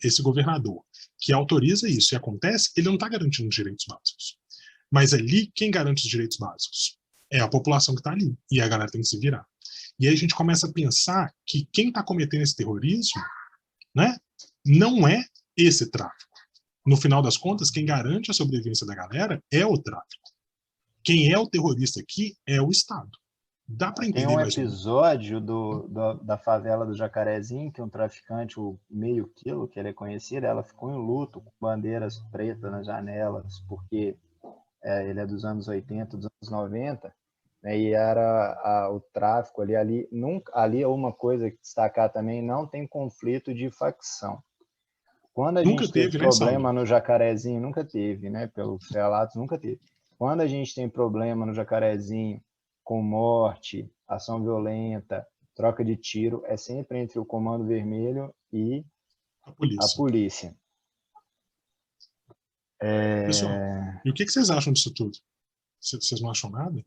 esse governador que autoriza isso e acontece, ele não está garantindo os direitos básicos. Mas ali, quem garante os direitos básicos? É a população que está ali. E a galera tem que se virar. E aí a gente começa a pensar que quem está cometendo esse terrorismo, né, não é esse tráfico. No final das contas, quem garante a sobrevivência da galera é o tráfico. Quem é o terrorista aqui é o Estado. Dá para entender mais ou menos. Tem um episódio da favela do Jacarezinho, que um traficante, o meio quilo, que ele é conhecido, ela ficou em luto com bandeiras pretas nas janelas, porque ele é dos anos 80, dos anos 90, né, e era o tráfico ali é uma coisa que destacar também, não tem conflito de facção. Quando a gente teve problema no Jacarezinho, nunca teve, né? Pelos relatos, nunca teve. Quando a gente tem problema no Jacarezinho com morte, ação violenta, troca de tiro, é sempre entre o Comando Vermelho e a polícia. Pessoal, e o que vocês acham disso tudo? Vocês não acham nada?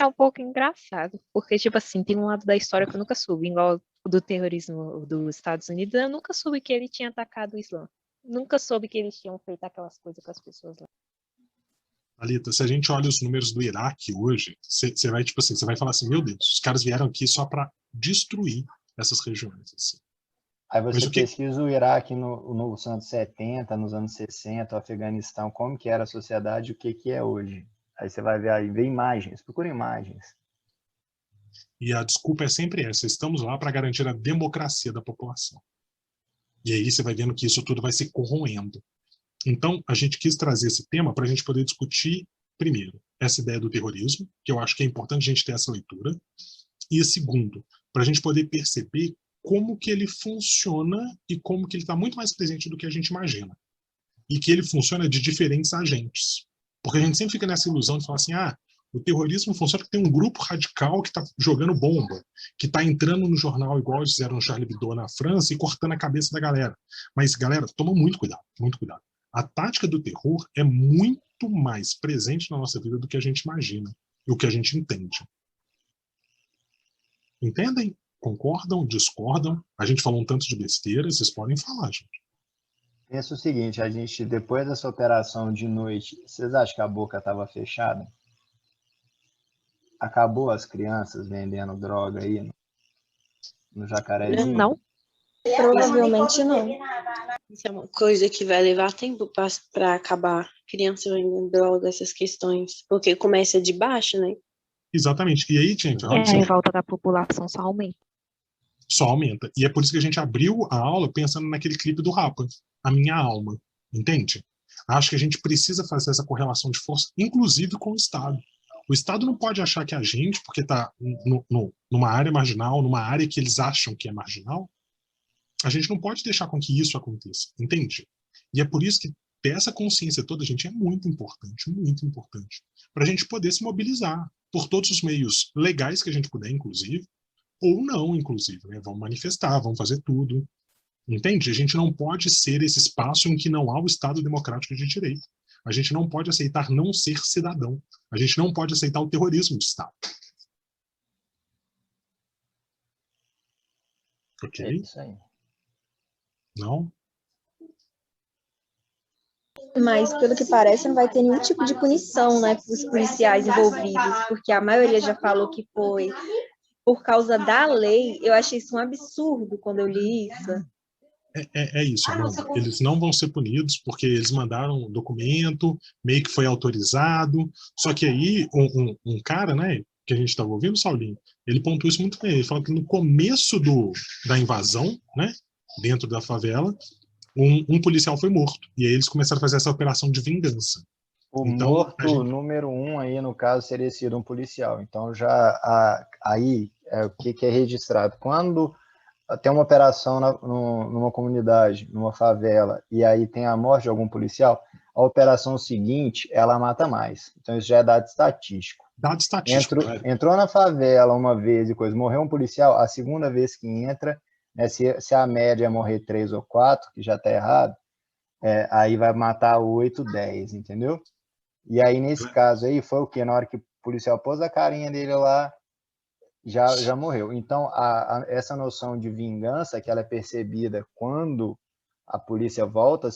É um pouco engraçado, porque, tipo assim, tem um lado da história que eu nunca soube, igual do terrorismo dos Estados Unidos, eu nunca soube que ele tinha atacado o Islã. Nunca soube que eles tinham feito aquelas coisas com as pessoas lá. Alita, se a gente olha os números do Iraque hoje, você vai, tipo assim, você vai falar assim, meu Deus, os caras vieram aqui só para destruir essas regiões. Assim. Aí você pesquisa o Iraque nos anos 70, nos anos 60, o Afeganistão, como que era a sociedade e o que é hoje. Aí você vai ver imagens, procura imagens. E a desculpa é sempre essa, estamos lá para garantir a democracia da população. E aí você vai vendo que isso tudo vai se corroendo. Então, a gente quis trazer esse tema para a gente poder discutir, primeiro, essa ideia do terrorismo, que eu acho que é importante a gente ter essa leitura, e segundo, para a gente poder perceber como que ele funciona e como que ele está muito mais presente do que a gente imagina. E que ele funciona de diferentes agentes. Porque a gente sempre fica nessa ilusão de falar assim, o terrorismo funciona porque tem um grupo radical que está jogando bomba, que está entrando no jornal igual fizeram no Charlie Hebdo na França e cortando a cabeça da galera. Mas, galera, toma muito cuidado, muito cuidado. A tática do terror é muito mais presente na nossa vida do que a gente imagina e o que a gente entende. Entendem? Concordam? Discordam? A gente falou um tanto de besteira, vocês podem falar, gente. Pensa o seguinte, a gente, depois dessa operação de noite, vocês acham que a boca estava fechada? Acabou as crianças vendendo droga aí no Jacarezinho? Não. Provavelmente não. Isso é uma coisa que vai levar tempo para acabar. Criança vendendo droga, essas questões. Porque começa de baixo, né? Exatamente. E aí, gente, E olha a só, revolta da população só aumenta. só aumenta. E é por isso que a gente abriu a aula pensando naquele clipe do Rapa, A Minha Alma. Entende? Acho que a gente precisa fazer essa correlação de força, inclusive com o Estado. O Estado não pode achar que a gente, porque está numa área marginal, numa área que eles acham que é marginal, a gente não pode deixar com que isso aconteça, entende? E é por isso que ter essa consciência toda, gente, é muito importante, para a gente poder se mobilizar por todos os meios legais que a gente puder, inclusive, ou não, inclusive, né? Vamos manifestar, vamos fazer tudo, entende? A gente não pode ser esse espaço em que não há o Estado democrático de direito. A gente não pode aceitar não ser cidadão. A gente não pode aceitar o terrorismo de Estado. Ok? É isso aí. Não? Mas, pelo que parece, não vai ter nenhum tipo de punição, né, para os policiais envolvidos, porque a maioria já falou que foi por causa da lei. Eu achei isso um absurdo quando eu li isso. É isso, Amanda. Eles não vão ser punidos porque eles mandaram um documento, meio que foi autorizado. Só que aí, um cara, né, que a gente estava ouvindo, Saulinho, ele pontuou isso muito bem. Ele falou que no começo da invasão, né, dentro da favela, um policial foi morto. E aí eles começaram a fazer essa operação de vingança. O Então, morto número 1 aí, no caso, seria sido um policial. Então, já aí, o que é registrado? Quando tem uma operação numa comunidade, numa favela, e aí tem a morte de algum policial, a operação seguinte, ela mata mais. Então, isso já é dado estatístico. Dado estatístico. Entrou na favela uma vez e coisa, morreu um policial, a segunda vez que entra, né, se a média é morrer 3 ou 4, que já está errado, aí vai matar 8, 10, entendeu? E aí, nesse caso aí, foi o quê? Na hora que o policial pôs a carinha dele lá, já morreu. Então, essa noção de vingança, que ela é percebida quando a polícia volta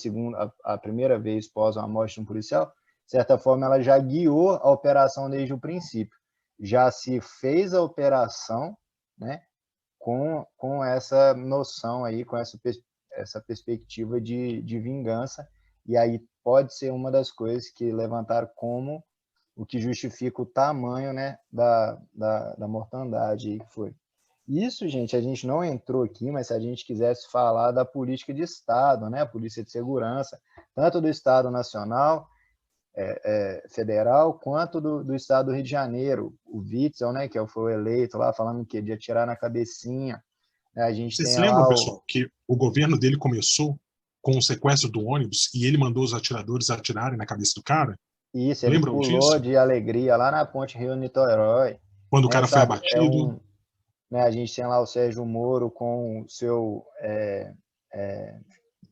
a primeira vez pós a morte de um policial, de certa forma, ela já guiou a operação desde o princípio. Já se fez a operação, né, com essa noção aí, com essa perspectiva de vingança, e aí pode ser uma das coisas que levantaram como o que justifica o tamanho, né, da mortandade aí que foi. Isso, gente, a gente não entrou aqui, mas se a gente quisesse falar da política de Estado, né, a polícia de segurança, tanto do Estado Nacional, federal, quanto do Estado do Rio de Janeiro, o Witzel, né, que foi eleito lá, falando que de atirar na cabecinha. A gente Vocês tem lembram, lá pessoal, que o governo dele começou com o sequestro do ônibus e ele mandou os atiradores atirarem na cabeça do cara? Isso, ele Lembram pulou disso? de alegria lá na ponte Rio-Niterói. Quando o cara foi sabe, abatido. Né, a gente tem lá o Sérgio Moro com o seu...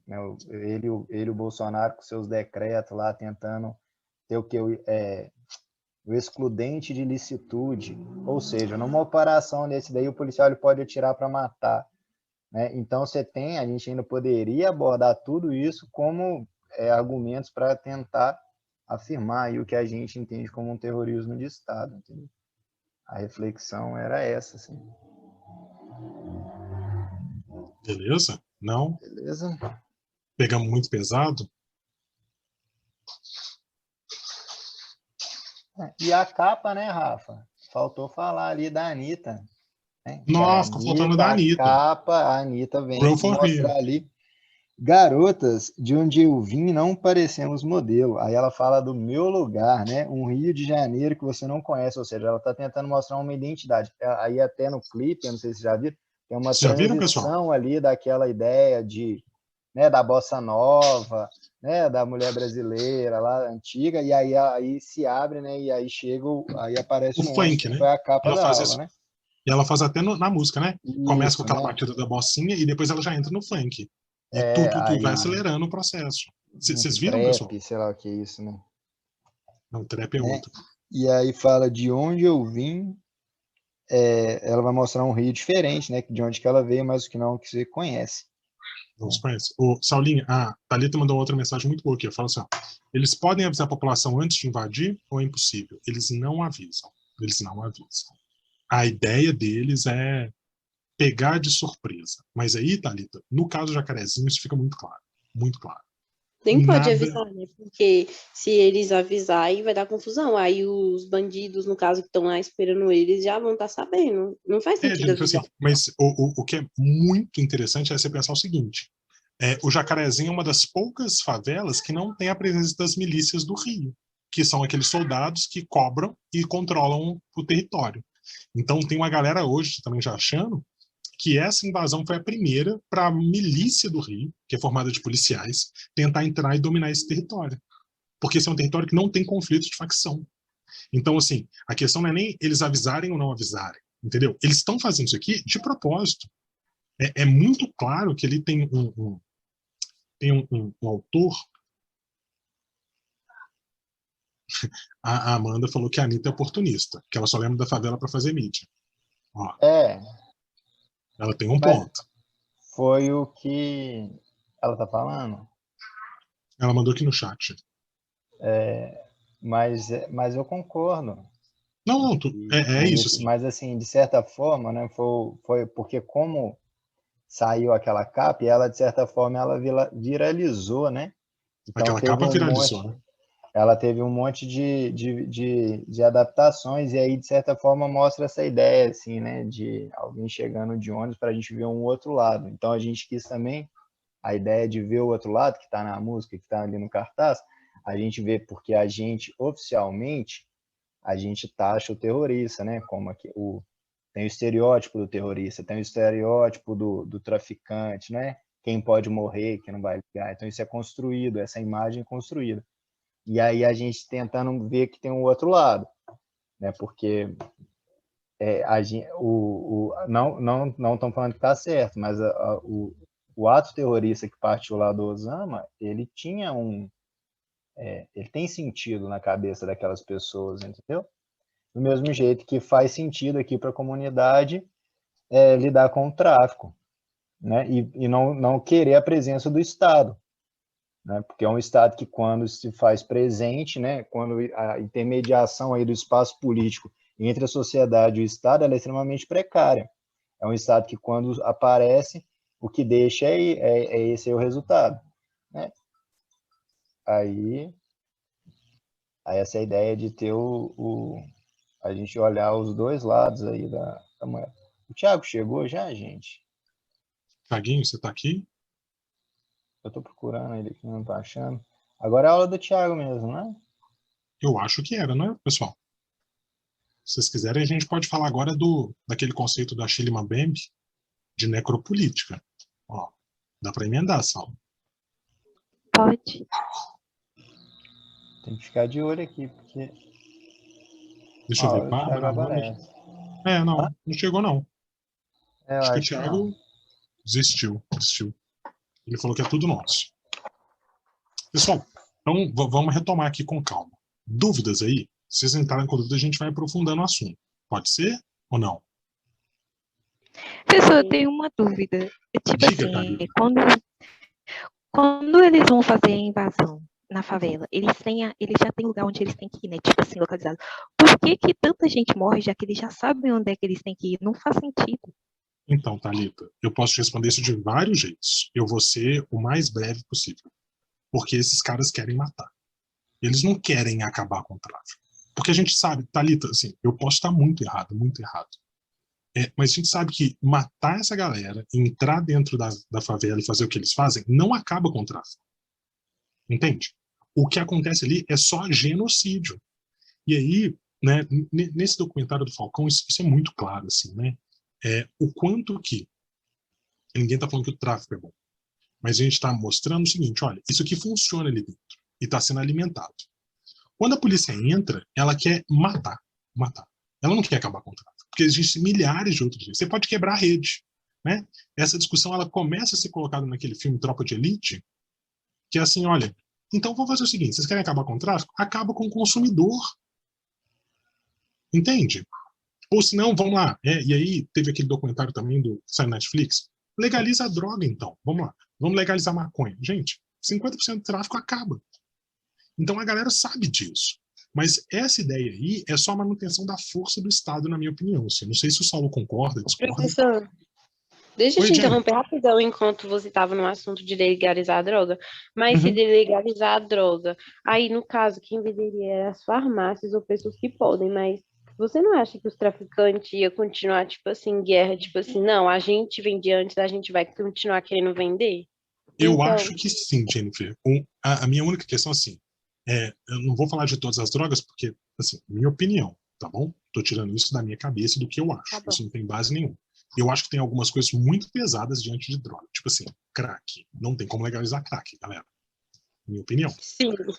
né, ele e o Bolsonaro com seus decretos lá, tentando ter o excludente de licitude. Ou seja, numa operação desse daí, o policial ele pode atirar para matar. Né? Então, a gente ainda poderia abordar tudo isso como argumentos para tentar afirmar aí o que a gente entende como um terrorismo de Estado. Entendeu? A reflexão era essa, assim. Beleza? Não? Beleza? Pegamos muito pesado? E a capa, né, Rafa? Faltou falar ali da Anitta. Né? Nossa, ficou faltando da Anitta. A capa, a Anitta vem mostrar Rio. ali. Garotas, de onde eu vim, não parecemos modelo. Aí ela fala do meu lugar, né? Um Rio de Janeiro que você não conhece, ou seja, ela está tentando mostrar uma identidade. Aí até no clipe, eu não sei se já viram, tem uma transição ali daquela ideia né, da bossa nova, né, da mulher brasileira lá antiga, e aí se abre, né? E aí aí aparece o funk, né? Foi a capa da aula, isso, né? E ela faz até na música, né? Isso, começa com aquela né? batida da bossinha e depois ela já entra no funk. E tudo vai acelerando o processo. Vocês viram, trap, pessoal? Sei lá o que é isso, né? Não, trap é outro. E aí fala de onde eu vim, ela vai mostrar um rio diferente, né? De onde que ela veio, mas que não que você conhece. Não se conhece. O Saulinho, a Thalita mandou outra mensagem muito boa aqui. Fala assim, ó, eles podem avisar a população antes de invadir ou é impossível? Eles não avisam. Eles não avisam. A ideia deles é pegar de surpresa. Mas aí, Thalita, no caso do Jacarezinho, isso fica muito claro. Muito claro. Nem pode Nada... avisar, né? Porque se eles avisarem, vai dar confusão. Aí os bandidos, no caso, que estão lá esperando eles, já vão estar sabendo. Não faz sentido tipo assim, avisar. mas o que é muito interessante é você pensar o seguinte. O Jacarezinho é uma das poucas favelas que não tem a presença das milícias do Rio, que são aqueles soldados que cobram e controlam o território. Então tem uma galera hoje também já achando que essa invasão foi a primeira para a milícia do Rio, que é formada de policiais, tentar entrar e dominar esse território. Porque esse é um território que não tem conflito de facção. Então, assim, a questão não é nem eles avisarem ou não avisarem, entendeu? Eles estão fazendo isso aqui de propósito. É muito claro que ele tem um autor. A Amanda falou que a Anitta é oportunista, que ela só lembra da favela para fazer mídia. Ó, ela tem um ponto. Foi o que ela tá falando. Ela mandou aqui no chat. Mas eu concordo. Não, é isso. Sim. Mas, assim, de certa forma, né, foi porque como saiu aquela capa, e ela, de certa forma, ela viralizou, né? Então, aquela capa viralizou, né? Ela teve um monte de adaptações, e aí, de certa forma, mostra essa ideia, assim, né? De alguém chegando de ônibus para a gente ver um outro lado. Então, a gente quis também a ideia de ver o outro lado, que está na música, que está ali no cartaz, a gente vê porque a gente, oficialmente, a gente taxa o terrorista, né? Como aqui, tem o estereótipo do terrorista, tem o estereótipo do traficante, né? Quem pode morrer, quem não vai ligar. Então, isso é construído, essa imagem é construída. E aí a gente tentando ver que tem um outro lado, né? Porque não estão falando que está certo, mas o ato terrorista que partiu lá do Osama, ele tinha ele tem sentido na cabeça daquelas pessoas, entendeu? Do mesmo jeito que faz sentido aqui para a comunidade lidar com o tráfico, né? E não querer a presença do Estado, né? Porque é um Estado que, quando se faz presente, né? Quando a intermediação aí do espaço político entre a sociedade e o Estado, ela é extremamente precária. É um Estado que, quando aparece, o que deixa esse aí o resultado, né? Aí essa ideia de ter a gente olhar os dois lados aí da moeda. O Thiago chegou já, gente? Thiaguinho, você tá aqui? Eu tô procurando ele aqui, não tô achando. Agora é a aula do Thiago mesmo, né? Eu acho que era, né, pessoal? Se vocês quiserem, a gente pode falar agora daquele conceito da Shirley Mabembe de necropolítica. Ó, dá para emendar, Sal. Pode. Tem que ficar de olho aqui, porque... Deixa eu ver, Bárbara, Amanda... não chegou não. Acho que o Thiago desistiu. Ele falou que é tudo nosso. Pessoal, então vamos retomar aqui com calma. Dúvidas aí? Se vocês entrarem com dúvida, a gente vai aprofundando o assunto. Pode ser ou não? Pessoal, eu tenho uma dúvida. Tipo Diga, assim, quando eles vão fazer a invasão na favela, eles já têm lugar onde eles têm que ir, né? Tipo assim, localizado. Por que tanta gente morre, já que eles já sabem onde é que eles têm que ir? Não faz sentido. Então, Thalita, eu posso te responder isso de vários jeitos. Eu vou ser o mais breve possível. Porque esses caras querem matar. Eles não querem acabar com o tráfico. Porque a gente sabe, Thalita, assim, eu posso estar muito errado. Mas a gente sabe que matar essa galera, entrar dentro da favela e fazer o que eles fazem, não acaba com o tráfico. Entende? O que acontece ali é só genocídio. E aí, né, nesse documentário do Falcão, isso é muito claro, assim, né? O quanto que ninguém está falando que o tráfico é bom, mas a gente está mostrando o seguinte: olha, isso aqui funciona ali dentro e está sendo alimentado. Quando a polícia entra, ela quer matar. Ela não quer acabar com o tráfico, porque existem milhares de outros jeitos. Você pode quebrar a rede, né? Essa discussão ela começa a ser colocada naquele filme Tropa de Elite, que é assim, olha, então vamos fazer o seguinte: vocês querem acabar com o tráfico? Acaba com o consumidor. Entende? Ou se não, vamos lá. E aí teve aquele documentário também do saiu na Netflix. Legaliza a droga, então. Vamos lá. Vamos legalizar a maconha. Gente, 50% do tráfico acaba. Então a galera sabe disso. Mas essa ideia aí é só a manutenção da força do Estado, na minha opinião. Assim. Não sei se o Saulo concorda, discorda. Professor, deixa eu Oi, te Jenny. interromper rapidão enquanto você estava no assunto de legalizar a droga. Mas se Uhum. legalizar a droga, aí no caso, quem venderia é as farmácias ou pessoas que podem, mas você não acha que os traficantes iam continuar, tipo assim, guerra, tipo assim, não, a gente vende antes, a gente vai continuar querendo vender? Eu Então, acho que sim, Jennifer. A minha única questão, assim, eu não vou falar de todas as drogas, porque, assim, minha opinião, tá bom? Tô tirando isso da minha cabeça e do que eu acho. Tá bom. Isso não tem base nenhuma. Eu acho que tem algumas coisas muito pesadas diante de droga. Tipo assim, crack. Não tem como legalizar crack, galera. Minha opinião. Sim, Tá? Tipo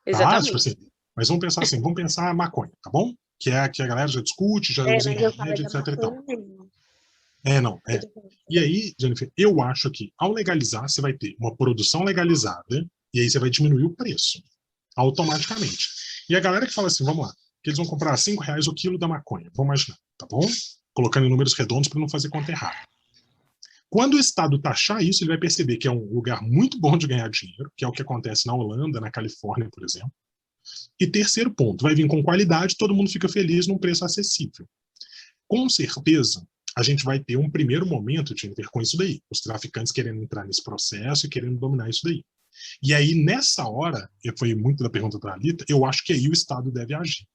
exatamente. assim, mas vamos pensar assim, vamos pensar maconha, tá bom? Que a galera já discute, já usa em Mas eu falei remédio, da etc e tal. maconha mesmo. Não, Eu tô falando. E aí, Jennifer, eu acho que ao legalizar, você vai ter uma produção legalizada e aí você vai diminuir o preço automaticamente. E a galera que fala assim, vamos lá, que eles vão comprar R$ 5 o quilo da maconha, vamos imaginar, tá bom? Colocando em números redondos para não fazer conta errada. Quando o Estado taxar isso, ele vai perceber que é um lugar muito bom de ganhar dinheiro, que é o que acontece na Holanda, na Califórnia, por exemplo. E terceiro ponto, vai vir com qualidade, todo mundo fica feliz num preço acessível. Com certeza, a gente vai ter um primeiro momento de ver com isso daí. Os traficantes querendo entrar nesse processo e querendo dominar isso daí. E aí, nessa hora, e foi muito da pergunta da Alita, eu acho que aí o Estado deve agir.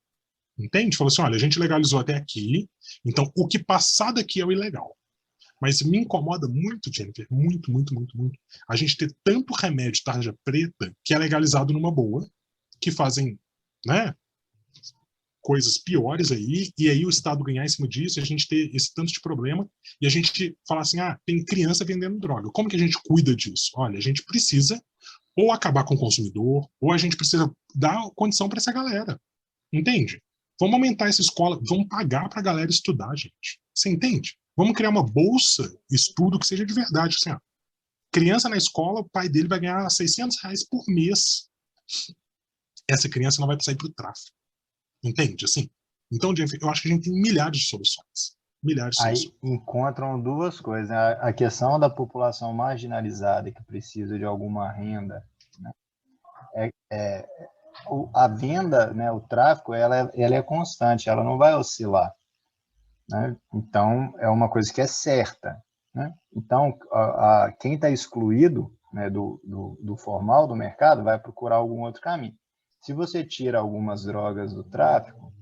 Entende? Falou assim, olha, a gente legalizou até aqui, então o que passar daqui é o ilegal. Mas me incomoda muito, Jennifer, muito, muito, muito, muito, a gente ter tanto remédio tarja preta que é legalizado numa boa, que fazem, né, coisas piores aí, e aí o Estado ganhar em cima disso, e a gente ter esse tanto de problema, e a gente falar assim, tem criança vendendo droga. Como que a gente cuida disso? Olha, a gente precisa ou acabar com o consumidor, ou a gente precisa dar condição para essa galera. Entende? Vamos aumentar essa escola, vamos pagar para a galera estudar, gente. Você entende? Vamos criar uma bolsa estudo que seja de verdade. Assim, criança na escola, o pai dele vai ganhar R$ 600 por mês. Essa criança não vai sair para o tráfico. Entende? Assim. Então, eu acho que a gente tem milhares de soluções. Milhares de soluções. Aí encontram duas coisas, né? A questão da população marginalizada que precisa de alguma renda, né? A venda, né, o tráfico, ela é constante, ela não vai oscilar, né? Então, é uma coisa que é certa, né? Então, quem está excluído, né, do formal, do mercado, vai procurar algum outro caminho. Se você tira algumas drogas do tráfico,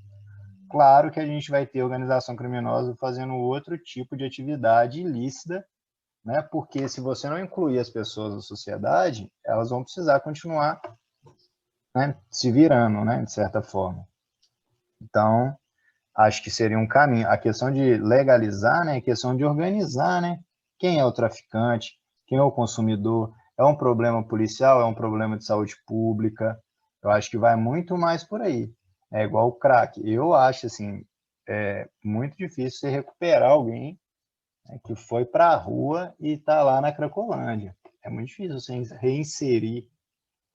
claro que a gente vai ter organização criminosa fazendo outro tipo de atividade ilícita, né? Porque se você não incluir as pessoas na sociedade, elas vão precisar continuar, né, se virando, né, de certa forma. Então, acho que seria um caminho. A questão de legalizar, né, a questão de organizar, né? Quem é o traficante? Quem é o consumidor? É um problema policial? É um problema de saúde pública? Eu acho que vai muito mais por aí. É igual o crack. Eu acho, assim, muito difícil você recuperar alguém, né, que foi para a rua e está lá na Cracolândia. É muito difícil você reinserir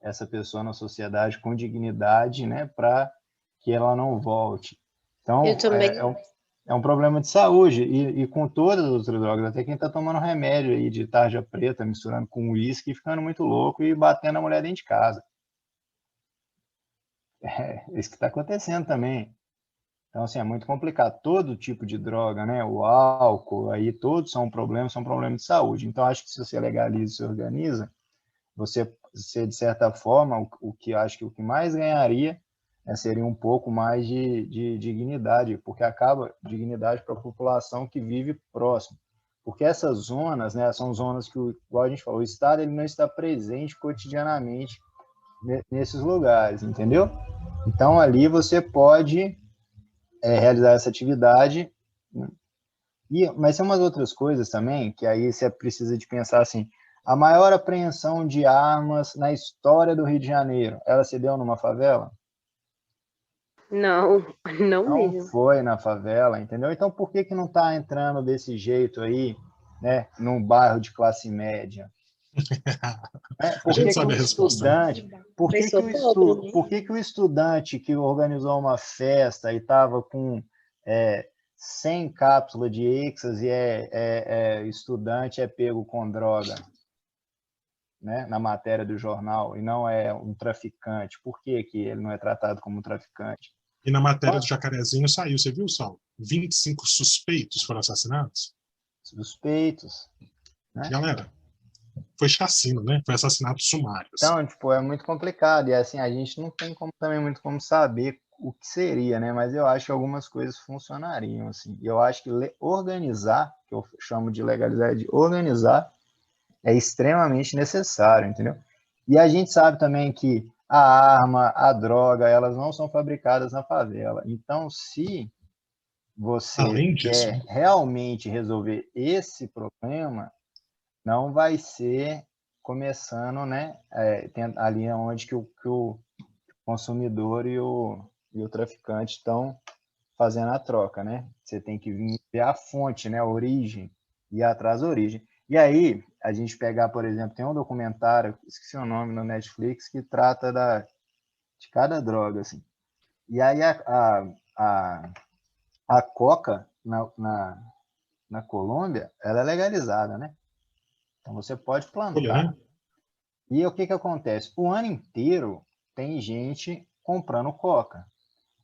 essa pessoa na sociedade com dignidade, né, para que ela não volte. Então, Eu também. é um problema de saúde, e com todas as outras drogas, até quem está tomando remédio aí de tarja preta, misturando com uísque, e ficando muito louco e batendo a mulher dentro de casa. É isso que está acontecendo também. Então, assim, é muito complicado. Todo tipo de droga, né, o álcool, aí todos são problemas de saúde. Então, acho que se você legaliza e se organiza, você, de certa forma, o que acho que o que mais ganharia, né, seria um pouco mais de dignidade, porque acaba dignidade para a população que vive próximo. Porque essas zonas, né, são zonas que, igual a gente falou, o Estado ele não está presente cotidianamente nesses lugares, entendeu? Então, ali você pode realizar essa atividade, né? Mas tem umas outras coisas também, que aí você precisa de pensar assim, a maior apreensão de armas na história do Rio de Janeiro, ela se deu numa favela? Não, não Não mesmo. foi na favela, entendeu? Então, por que não está entrando desse jeito aí, né, num bairro de classe média? Por que sabe o a resposta, né? estudante, por que o estudante que organizou uma festa e estava com 100 cápsulas de êxtase estudante é pego com droga, né, na matéria do jornal, e não é um traficante. Por que que ele não é tratado como um traficante? E na matéria do Jacarezinho saiu, você viu, Saulo? 25 suspeitos foram assassinados. Suspeitos, né? Galera, foi chacina, né? Foi assassinato sumário. Então, tipo, é muito complicado. E assim, a gente não tem também muito como saber o que seria, né? Mas eu acho que algumas coisas funcionariam, assim. E eu acho que organizar, que eu chamo de legalizar, de organizar, é extremamente necessário, entendeu? E a gente sabe também que a arma, a droga, elas não são fabricadas na favela. Então, se você Além disso, quer realmente resolver esse problema, não vai ser começando, né, ali onde que o consumidor e o traficante estão fazendo a troca, né? Você tem que vir ver a fonte, né, a origem, ir atrás da origem. E aí, a gente pegar, por exemplo, tem um documentário, esqueci o nome, no Netflix, que trata de cada droga, assim. E aí a coca na Colômbia, ela é legalizada, né? Então você pode olha, plantar. né? E o que que acontece? O ano inteiro tem gente comprando coca.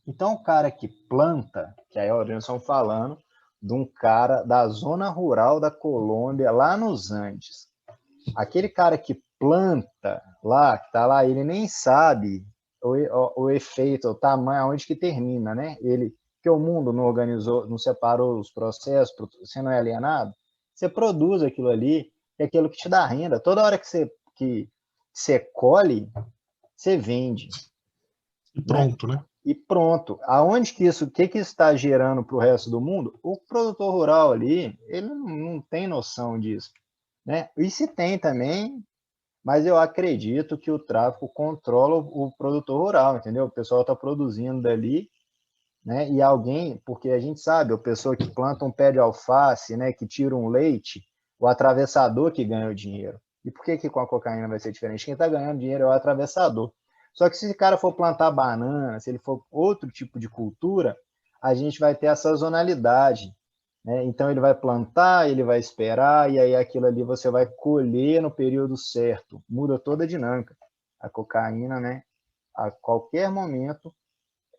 Então o cara que planta, que aí nós estamos falando de um cara da zona rural da Colômbia, lá nos Andes. Aquele cara que planta lá, que está lá, ele nem sabe o efeito, o tamanho, aonde que termina, né? Que o mundo não organizou, não separou os processos, você não é alienado, você produz aquilo ali, é aquilo que te dá renda. Toda hora que você colhe, você vende. E Né? pronto, né? E pronto. Aonde que isso, o que que está gerando para o resto do mundo? O produtor rural ali, ele não tem noção disso. Né? E se tem também, mas eu acredito que o tráfico controla o produtor rural, entendeu? O pessoal está produzindo dali, né? E alguém, porque a gente sabe, a pessoa que planta um pé de alface, né, que tira um leite, o atravessador que ganha o dinheiro. E por que que com a cocaína vai ser diferente? Quem está ganhando dinheiro é o atravessador. Só que se esse cara for plantar banana, se ele for outro tipo de cultura, a gente vai ter a sazonalidade, né? Então ele vai plantar, ele vai esperar, e aí aquilo ali você vai colher no período certo. Muda toda a dinâmica. A cocaína, né? A qualquer momento,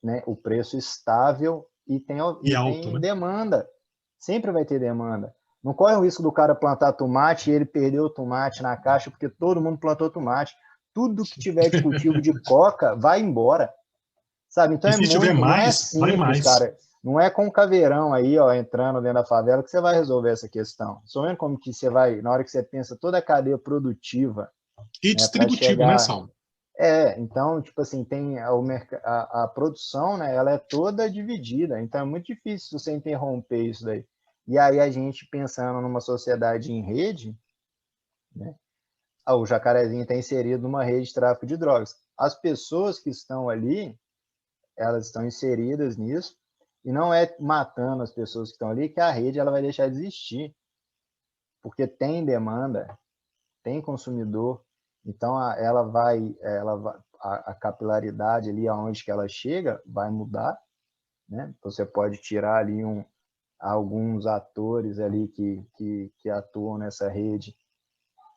né, o preço estável E e alto, tem né? demanda. Sempre vai ter demanda. Não corre o risco do cara plantar tomate e ele perder o tomate na caixa, porque todo mundo plantou tomate. Tudo que tiver de cultivo de coca vai embora. Sabe? Então E se tiver não é mais, vai simples, mais. cara. Não é com um caveirão aí, ó, entrando dentro da favela que você vai resolver essa questão. Só vendo como que você vai, na hora que você pensa toda a cadeia produtiva, E né, para distributivo, né, chegar. Saulo? Então, tipo assim, tem a produção, né, ela é toda dividida, então é muito difícil você interromper isso daí. E aí a gente pensando numa sociedade em rede, né, o Jacarezinho está inserido numa rede de tráfico de drogas. As pessoas que estão ali, elas estão inseridas nisso, e não é matando as pessoas que estão ali que a rede ela vai deixar de existir, porque tem demanda, tem consumidor, então a capilaridade ali aonde que ela chega vai mudar, né? Você pode tirar ali alguns atores ali que atuam nessa rede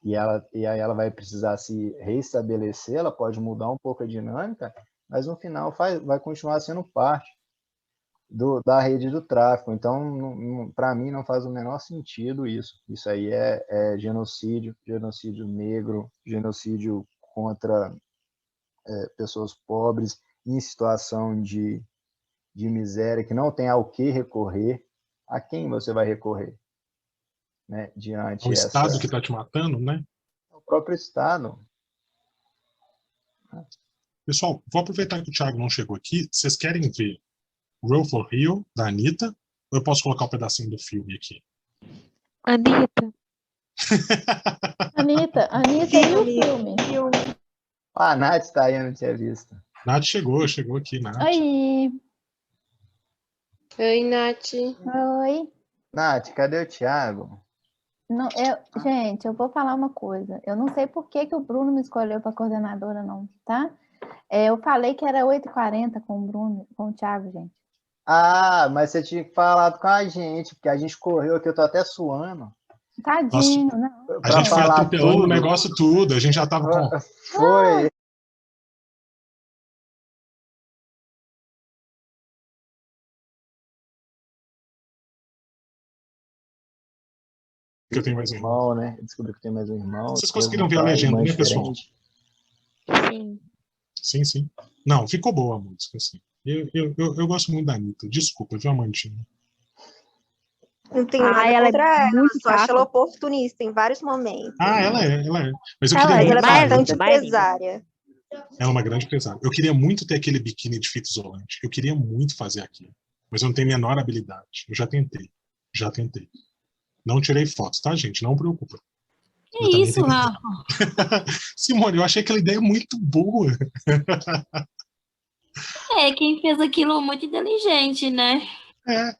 e aí ela vai precisar se restabelecer, ela pode mudar um pouco a dinâmica, mas no final vai continuar sendo parte da rede do tráfico. Então, para mim, não faz o menor sentido isso. Isso aí é genocídio, genocídio negro, genocídio contra pessoas pobres em situação de miséria, que não tem ao que recorrer. A quem você vai recorrer, né, É o diante Estado que está te matando, né? o próprio Estado? Pessoal, vou aproveitar que o Thiago não chegou aqui. Vocês querem ver Roll for Rio, da Anitta? Ou eu posso colocar um pedacinho do filme aqui? Anitta. Anitta e o filme. A Nath está aí, eu não tinha visto. Nath chegou aqui, Nath. Oi. Oi, Nath. Oi. Nath, cadê o Thiago? Não, gente, eu vou falar uma coisa. Eu não sei por que o Bruno me escolheu para coordenadora, não, tá? Eu falei que era 8h40 com o Bruno, com o Thiago, gente. Ah, mas você tinha que falar com a gente, porque a gente correu aqui, eu tô até suando. Tadinho, não. A Pra gente foi falar atropelando o tudo. negócio tudo, a gente já tava com... Foi. Que eu tenho mais um irmão. Irmão, né? Descobri que tem mais um irmão. Vocês conseguiram ver a legenda, né, pessoal? Sim. Sim, sim. Não, ficou boa a música, assim. Eu gosto muito da Anitta. Desculpa, viu, Amantinho? Não tenho Ah, nada ela é contra ela, muito só acho ela chata. oportunista em vários momentos. Ah, ela é. Mas eu Ela queria é. muito Ela é mais ter... bastante linda, mais linda. empresária. Ela é uma grande empresária. Eu queria muito ter aquele biquíni de fita isolante. Eu queria muito fazer aquilo. Mas eu não tenho a menor habilidade. Eu já tentei. Não tirei fotos, tá, gente? Não preocupa. Que Eu também isso, tenho... Rafa? Simone, eu achei aquela ideia muito boa. Quem fez aquilo muito inteligente, né? É.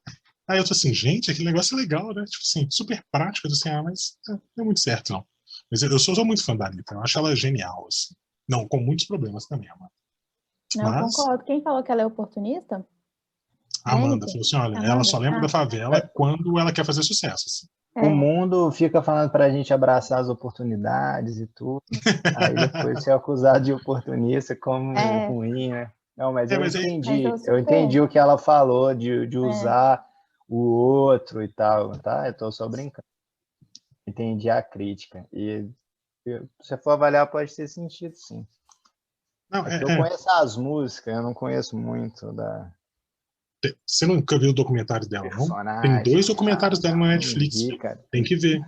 Aí eu tô assim, gente, aquele negócio é legal, né? Tipo assim, super prático. Eu tô assim, mas não é muito certo, não. Mas eu sou muito fã da Anitta. Eu acho ela genial, assim. Não, com muitos problemas também, Amanda. Não, Mas concordo. Quem falou que ela é oportunista? a Amanda Érica? falou assim, olha, ela Amanda? só lembra da favela quando ela quer fazer sucesso, assim. O mundo fica falando pra gente abraçar as oportunidades e tudo. Aí depois ser acusado de oportunista como ruim, né? Não, mas eu Mas aí... entendi. Mas Eu entendi o que ela falou de É. usar o outro e tal, tá? Eu tô só brincando. Entendi a crítica. E se você for avaliar, pode ter sentido, sim. Não, É que eu conheço as músicas, eu não conheço muito da Você nunca viu o documentário dela, não? Tem personagem. 2 documentários dela na Não Netflix. vi, cara. Tem que ver.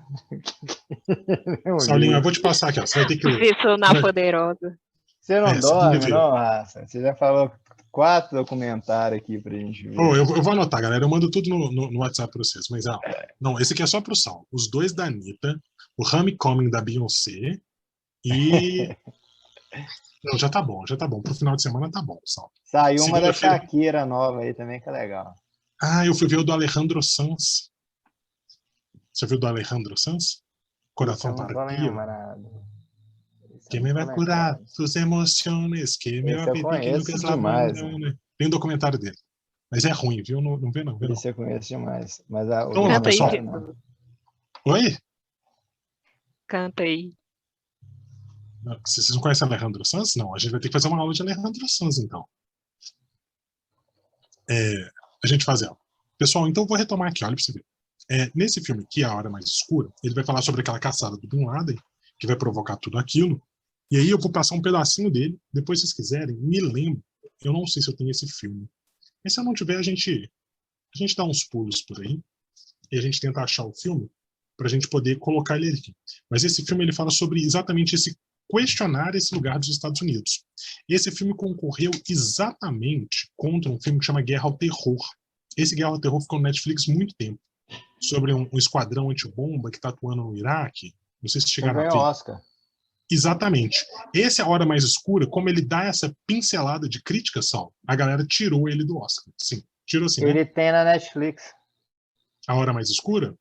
Não Saulinho, vi. eu vou te passar aqui, ó. Você vai ter que ler. Vitor na Poderosa. Você não Você tem que dorme, ver. não, Raça? Você já falou 4 documentários aqui pra gente ver. Eu vou anotar, galera. Eu mando tudo no WhatsApp pra vocês. Mas, não, esse aqui é só pro Sal. Os 2 da Anitta, o Homecoming da Beyoncé e... Não, já tá bom. Pro final de semana tá bom, Sal. Saiu uma da Segunda-feira... Shakira nova aí também, que é legal. Ah, eu fui ver o do Alejandro Sanz. Você viu o do Alejandro Sanz? Coração Esse eu não tô Partido. lembrado. Que me vai curar tus emociones, que me Esse vai eu pedir que conheço nunca demais, né? Tem um documentário dele. Mas é ruim, viu? Não vê não. Esse eu conheço demais. Mas o Então, lá, Canta aí, pessoal. Vitor. Oi? Canta aí. Não, vocês não conhecem Alejandro Sanz? Não, a gente vai ter que fazer uma aula de Alejandro Sanz, então. A gente faz ela. Pessoal, então eu vou retomar aqui, olha pra você ver. Nesse filme aqui, A Hora Mais Escura, ele vai falar sobre aquela caçada do Bin Laden, que vai provocar tudo aquilo. E aí eu vou passar um pedacinho dele. Depois, se vocês quiserem, me lembrem. Eu não sei se eu tenho esse filme. Mas se eu não tiver, a gente dá uns pulos por aí. E a gente tenta achar o filme para a gente poder colocar ele aqui. Mas esse filme ele fala sobre exatamente questionar esse lugar dos Estados Unidos. Esse filme concorreu exatamente contra um filme que chama Guerra ao Terror. Esse Guerra ao Terror ficou no Netflix muito tempo. Sobre um esquadrão antibomba que está atuando no Iraque. Não sei se chegaram a ver. Oscar. Exatamente. Esse A Hora Mais Escura, como ele dá essa pincelada de crítica, Sal, a galera tirou ele do Oscar. Sim, tirou assim. Ele tem na Netflix. A Hora Mais Escura?